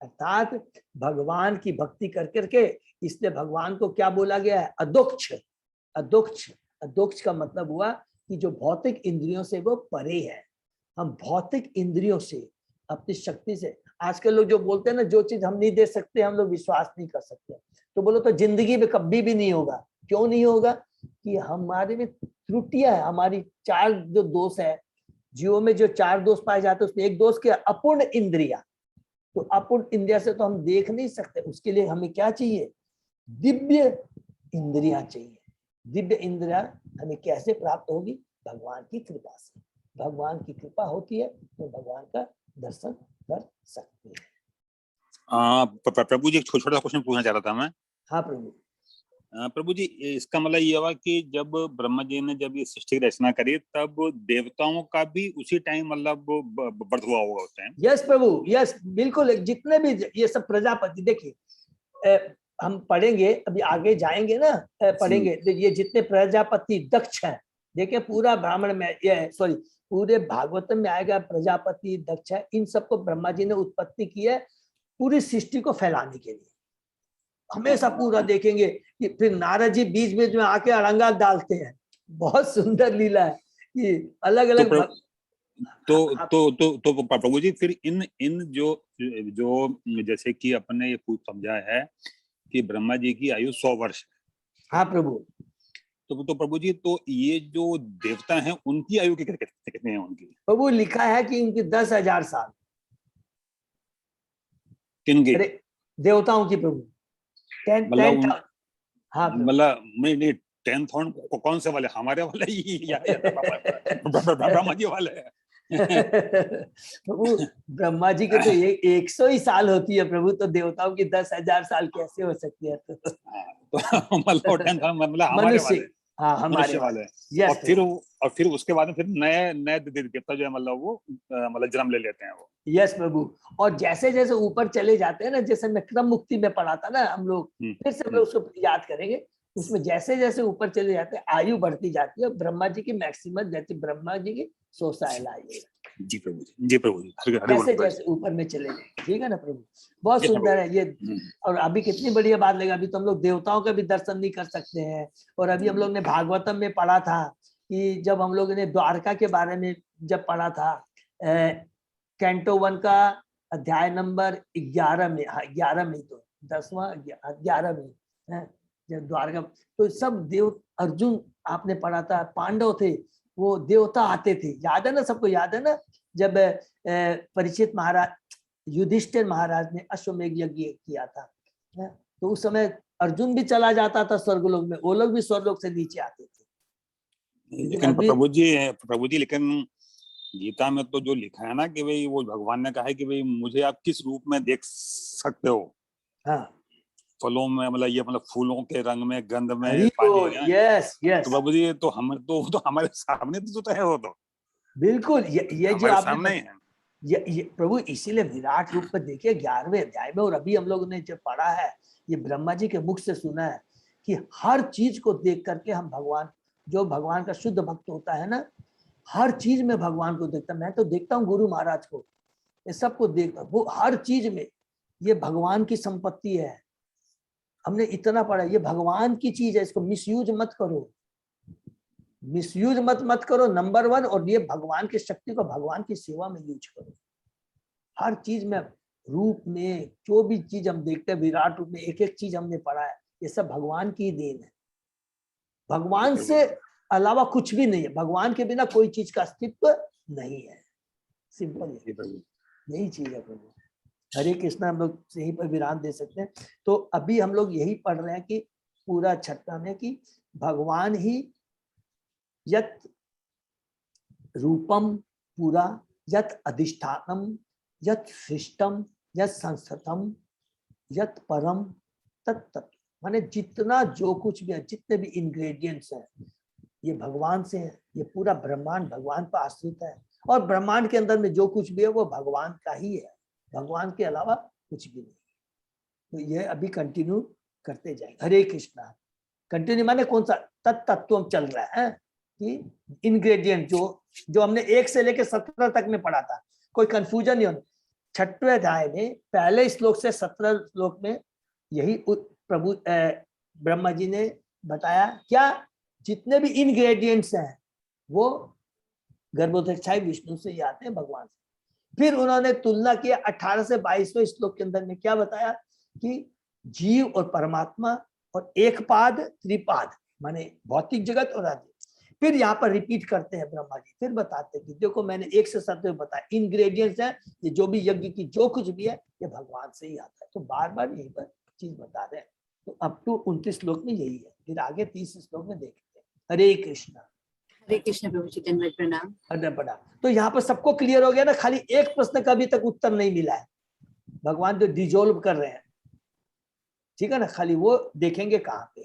अर्थात भगवान की भक्ति कर करके, इसलिए भगवान को क्या बोला गया है? अदोक्ष। अदोक्ष, अदोक्ष का मतलब हुआ कि जो भौतिक इंद्रियों से वो परे है। हम भौतिक इंद्रियों से, अपनी शक्ति से, आजकल लोग जो बोलते हैं ना, जो चीज हम नहीं दे सकते हम लोग विश्वास नहीं कर सकते, तो बोलो तो जिंदगी में कभी भी नहीं होगा। क्यों नहीं होगा? कि हमारे में त्रुटियां है, हमारी 4 जो दोष है, जीवों में जो 4 दोष पाए जाते हैं, उसमें एक दोष क्या? अपूर्ण इंद्रिया। तो अपूर्ण इंद्रिया से तो हम देख नहीं सकते, उसके लिए हमें क्या चाहिए? दिव्य इंद्रियां चाहिए। दिव्य इंद्रिया हमें कैसे प्राप्त होगी? भगवान की कृपा से। भगवान की कृपा होती है तो भगवान का दर्शन कर सकते हैं। प्रभु जी, एक छोटा सा क्वेश्चन पूछना चाह रहा था मैं। हाँ प्रभु। प्रभु जी, इसका मतलब ये हुआ कि जब ब्रह्मा जी ने जब ये सृष्टि की रचना करी, तब देवताओं का भी उसी टाइम मतलब बर्थ हुआ होगा उस टाइम? यस प्रभु, यस बिल्कुल। जितने भी ये सब प्रजापति, देखिए हम पढ़ेंगे, अभी आगे जाएंगे ना, पढ़ेंगे, ये जितने प्रजापति दक्ष हैं, देखिए पूरा ब्राह्मण में, ये सॉरी पूरे भागवतम में आएगा, प्रजापति दक्ष है, इन सबको ब्रह्मा जी ने उत्पत्ति की है पूरी सृष्टि को फैलाने के लिए। हमेशा पूरा देखेंगे कि फिर नारद जी बीच बीच में आके अड़ंगा डालते हैं। बहुत सुंदर लीला है कि अलग अलग तो प्रभु जी फिर इन इन जो जैसे कि अपने ये पूछ समझा है कि ब्रह्मा जी की आयु 100 वर्ष। हाँ प्रभु। तो प्रभु जी तो ये जो देवता हैं उनकी आयु कितने हैं उनकी? प्रभु लिखा है कि इनकी 10,000 साल। किनकी? अरे देवताओं की प्रभु। 10,000। हाँ मतलब नहीं 10,000 कौन से वाले? हमारे वाले या ब्रह्मा जी वाले? प्रभु ब्रह्मा जी के तो 100 ही साल होती है प्रभु, तो देवताओं की 10,000 साल कैसे हो सकती है? तो मतलब 10,000 मतलब हमारे मनुष्य। वाले। हाँ हमारे वाले। यस। और फिर उसके बाद में फिर नए देवता जो है मतलब वो मतलब जन्म ले लेते हैं वो। यस प्रभु। और जैसे जैसे ऊपर चले जाते हैं ना, जैसे मैं क्रम मुक्ति में पढ़ा था ना हम लोग, फिर से मैं उसको याद करेंगे। उसमें जैसे जैसे ऊपर चले जाते हैं आयु बढ़ती जाती है। ब्रह्मा जी की मैक्सिमम जैसे ब्रह्मा जी की 100 साल आयु है। जी प्रभु जी, जी प्रभु जी। जैसे जैसे ऊपर में चले जाए, ठीक है ना प्रभु? बहुत सुंदर है ये। और अभी कितनी बढ़िया बात लगी, अभी तो हम लोग देवताओं का भी दर्शन नहीं कर सकते हैं। और अभी हम लोग ने भागवतम में पढ़ा था कि जब हम लोगों ने द्वारका के बारे में जब पढ़ा था, कैंटो 1 का अध्याय नंबर 11 में, हाँ 11 में, तो 10वां 11 में, जब द्वारका, तो सब देव, अर्जुन आपने पढ़ा था, पांडव थे, वो देवता आते थे, याद है ना? सबको याद है ना? जब परीक्षित महाराज, युधिष्ठिर महाराज ने अश्वमेध यज्ञ किया था, तो उस समय अर्जुन भी चला जाता था स्वर्गलोक में, वो लोग भी स्वर्गलोक से नीचे आते थे। लेकिन प्रभु जी लेकिन गीता में तो जो लिखा है ना कि भाई वो भगवान ने कहा है कि भाई मुझे आप किस रूप में देख सकते हो? हाँ, फलों में, मतलब ये मतलब फूलों के रंग में, गंध में, यस यस। तो प्रभु जी तो हम तो हमारे सामने तो है वो तो। बिल्कुल ये जो सामने आपने ये प्रभु, इसीलिए विराट रूप में देखिए 11वें अध्याय में, और अभी हम लोगों ने जो पढ़ा है, ये ब्रह्मा जी के मुख से सुना है कि हर चीज को देख करके हम भगवान, जो भगवान का शुद्ध भक्त होता है ना, हर चीज में भगवान को देखता। मैं तो देखता हूँ गुरु महाराज को, ये सबको देखता, वो हर चीज में ये भगवान की संपत्ति है। हमने इतना पढ़ा, ये भगवान की चीज है, इसको मिसयूज मत करो, मिसयूज मत करो, नंबर 1। और ये भगवान की शक्ति को भगवान की सेवा में यूज करो। हर चीज में, रूप में, जो भी चीज हम देखते हैं विराट रूप में, एक एक चीज हमने पढ़ा है, ये सब भगवान की देन है। भगवान से अलावा कुछ भी नहीं है, भगवान के बिना कोई चीज का अस्तित्व नहीं है। सिंपल यही चीज है प्रभु। हरे कृष्णा। हम लोग यहीं पर विराम दे सकते हैं। तो अभी हम लोग यही पढ़ रहे हैं कि पूरा छठा में कि भगवान ही यत रूपम पूरा, यत अधिष्ठानम, यत सृष्टम, यत संस्थतम, यत परम तत्तत्व, माने जितना जो कुछ भी है, जितने भी इंग्रेडिएंट्स हैं, ये भगवान से है। ये पूरा ब्रह्मांड भगवान पर आश्रित है, और ब्रह्मांड के अंदर में जो कुछ भी है वो भगवान का ही है, भगवान के अलावा कुछ भी नहीं। तो ये अभी कंटिन्यू करते जाएंगे। हरे कृष्णा। कंटिन्यू माने कौन सा? तत्तत्व चल रहा है कि इंग्रेडिएंट जो हमने 1 से लेकर 17 तक में पढ़ा था, कोई कंफ्यूजन नहीं होना। 6वें अध्याय में पहले श्लोक से 17 श्लोक में यही प्रभु ब्रह्मा जी ने बताया, क्या जितने भी इंग्रेडिएंट्स हैं वो गर्भोदक्षाई विष्णु से ही आते हैं, भगवान से। फिर उन्होंने तुलना किया 18 से 22वें श्लोक के अंदर में, क्या बताया कि जीव और परमात्मा और एक पाद त्रिपाद, माने भौतिक जगत और आदि। फिर यहाँ पर रिपीट करते हैं ब्रह्मा जी, फिर बताते हैं कि देखो मैंने 1 से 7 बताया, इंग्रेडिएंट्स हैं, ये जो भी यज्ञ की जो कुछ भी है ये भगवान से ही आता है। तो बार बार यही पर चीज बता रहे हैं। तो अप टू 29 श्लोक में यही है, फिर आगे 30 श्लोक में देखते हैं। हरे कृष्णा। हरे कृष्ण प्रभु जी, दंडवत प्रणाम। बड़ा तो यहाँ पर सबको क्लियर हो गया ना? खाली एक प्रश्न का अभी तक उत्तर नहीं मिला है, भगवान जो डिजोल्व कर रहे हैं, ठीक है ना? खाली वो देखेंगे कहाँ पे।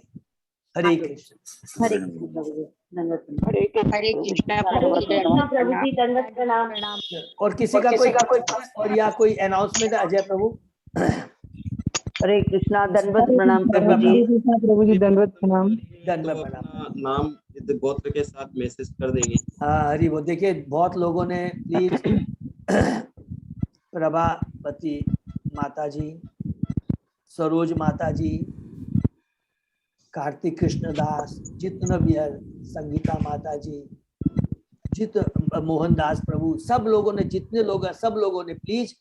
हरे कृष्ण। हरे कृष्ण प्रभु जी, दंडवत प्रणाम। हरे कृष्णा प्रभु जी, दंडवत प्रणाम। और किसी का कोई और या कोई अनाउंसमेंट है? अजय प्रभु। हरे कृष्णा। दंडवत प्रणाम प्रभु जी। प्रभु जी, दंडवत प्रणाम। दंडवत प्रणाम। नाम गोत्र के साथ मैसेज कर देंगे। हाँ हरि वो। देखिए बहुत लोगों ने प्लीज प्रभावती माता जी, सरोज माता जी, कार्तिक कृष्णदास, जितना भी है, संगीता माता जी, जित मोहनदास प्रभु, सब लोगों ने, जितने लोग हैं सब लोगों ने प्लीज,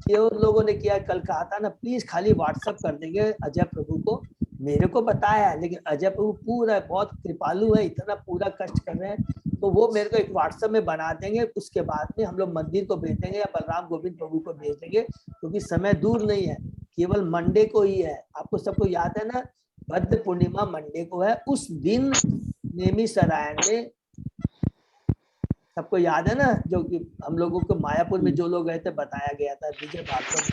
जो लोगों ने किया कल कहा था ना, प्लीज खाली व्हाट्सएप कर देंगे अजय प्रभु को। मेरे को बताया है, लेकिन अजय प्रभु पूरा बहुत कृपालु है, इतना पूरा कष्ट कर रहे हैं, तो वो मेरे को एक व्हाट्सएप में बना देंगे। उसके बाद में हम लोग मंदिर को भेज देंगे या बलराम गोविंद प्रभु को भेज देंगे, क्योंकि समय दूर नहीं है, केवल मंडे को ही है। आपको सबको याद है ना, भद्र पूर्णिमा मंडे को है। उस दिन नेमी सरायन में, सबको याद है ना, जो कि हम लोगों को मायापुर में जो लोग गए थे बताया गया था, विजय भागवत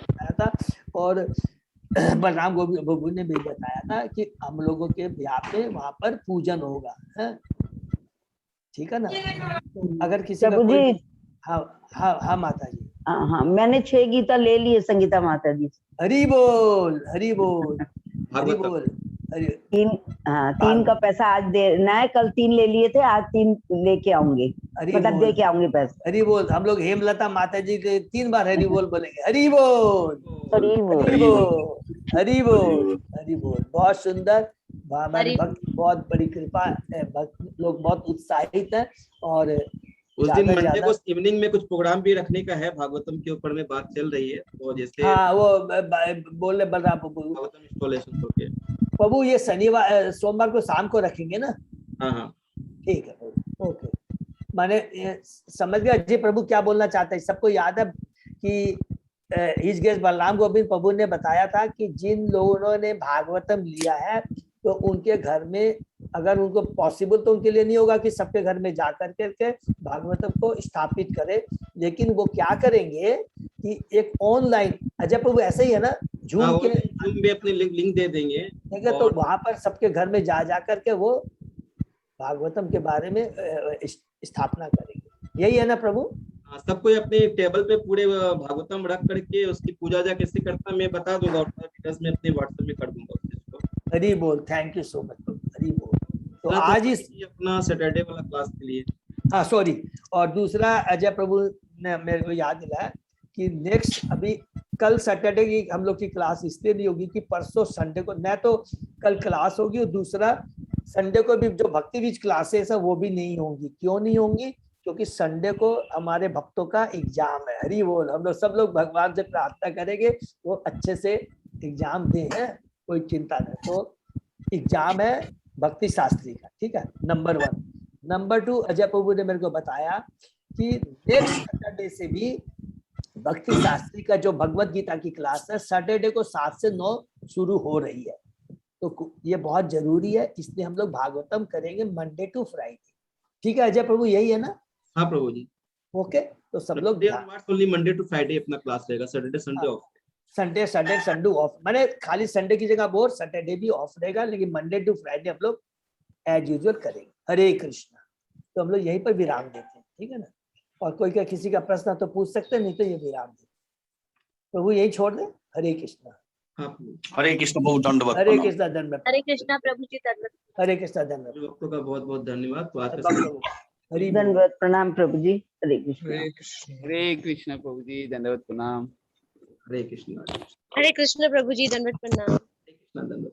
बताया था, और बलराम गोविंद प्रभु ने भी बताया था कि हम लोगों के यहाँ पे वहां पर पूजन होगा, है ठीक है ना। अगर किसी का प्रभु कोई, जी, हाँ माता जी। हाँ मैंने 6 गीता ले लिए संगीता माता जी से। हरि बोल, हरि बोल, हरि भागवतम। बोल, हरि। 3 का पैसा आज देना है, कल 3 ले लिए थे, आज 3 लेके आऊंगे, हरि मतलब बोल, दे के आऊंगे पैसा। हरि बोल। हम लोग हेमलता माता जी के 3 बार हरि बोल बोलेंगे, हरि बोल, हरि बोल। हरि बोल, हरि बोल, हरि बोल। बहुत सुंदर, हमारे भक्त बहुत बड़ी कृपा है, भक्त लोग बहुत उत्साहित है। और उस दिन ज्यादा मंडे ज्यादा, को इवनिंग में कुछ प्रोग्राम भी रखने का है, भागवतम के ऊपर में बात चल रही है, तो जैसे हाँ वो बोल रहे बलराम प्रभु, भागवतम इंस्टॉलेशन करके। प्रभु ये शनिवार सोमवार को शाम को रखेंगे ना? हाँ हाँ ठीक है प्रभु, ओके। माने समझ गया जी प्रभु क्या बोलना चाहते हैं। सबको याद है कि हिज गेस्ट बलराम गोविंद प्रभु ने बताया था कि जिन लोगों ने भागवतम लिया है, तो उनके घर में, अगर उनको पॉसिबल तो उनके लिए नहीं होगा कि सबके घर में जाकर के भागवतम को स्थापित करे, लेकिन वो क्या करेंगे कि एक ऑनलाइन, अजय प्रभु ऐसे ही है ना, हाँ, जूम के, जूम में अपने लिंक दे देंगे। ठीक है, तो वहां पर सबके घर में जा करके वो भागवतम के बारे में स्थापना करेंगे। यही है ना प्रभु? हाँ, सबको अपने टेबल पे पूरे भागवतम रख करके उसकी पूजा जा कैसे करता मैं बता दूंगा, और डिटेल्स में अपने व्हाट्सएप में कर दूंगा उसको। हरि बोल, थैंक यू सो मच प्रभु, हरि बोल। तो आज इस अपना सैटरडे वाला क्लास के लिए, हाँ सॉरी, और दूसरा अजय प्रभु ने मेरे को याद दिलाया कि नेक्स्ट अभी कल सैटरडे की हम लोग की क्लास इसलिए नहीं होगी कि परसों संडे को न तो कल क्लास होगी, और दूसरा संडे को भी जो भक्ति बीज क्लासेस है वो भी नहीं होंगी। क्यों नहीं होंगी? क्योंकि संडे को हमारे भक्तों का एग्जाम है। हरि बोल। हम लोग सब लोग भगवान से प्रार्थना करेंगे वो अच्छे से एग्जाम दें, है कोई चिंता नहीं। तो एग्जाम है भक्ति शास्त्री का, ठीक है, नंबर 1। नंबर 2, अजय प्रभु ने मेरे को बताया कि नेक्स्ट सैटरडे से भी भक्ति शास्त्री का जो भगवत गीता की क्लास है सैटरडे को 7 से 9 शुरू हो रही है। तो ये बहुत जरूरी है, इसलिए हम लोग भागवतम करेंगे मंडे टू फ्राइडे। ठीक है अजय प्रभु, यही है ना? हाँ प्रभु जी। ओके, तो सब लोग ओनली मंडे टू फ्राइडे अपना क्लास रहेगा, Saturday Sunday off. Sunday off, माने खाली संडे की जगह बोर सैटरडे भी ऑफ रहेगा, लेकिन मंडे टू फ्राइडे हम लोग एज यूजुअल करेंगे। हरे कृष्णा। तो हम लोग यहीं पर विराम देते हैं, ठीक है ना? और कोई का किसी का प्रश्न तो पूछ सकते, नहीं तो ये विराम देते प्रभु, यही छोड़ दे। हरे कृष्णा। हरे कृष्ण प्रभु, दंडवत हरे कृष्णा, दंडवत। हरे कृष्णा प्रभु जी, दंडवत। हरे कृष्णा, दंडवत। भक्तों का बहुत बहुत धन्यवाद। तो आज का हरि बोल। दंडवत प्रणाम प्रभु जी। हरे कृष्ण। हरे कृष्ण प्रभु जी, दंडवत प्रणाम। हरे कृष्ण। हरे कृष्ण प्रभु जी, दंडवत प्रणाम। हरे कृष्ण, दंडवत।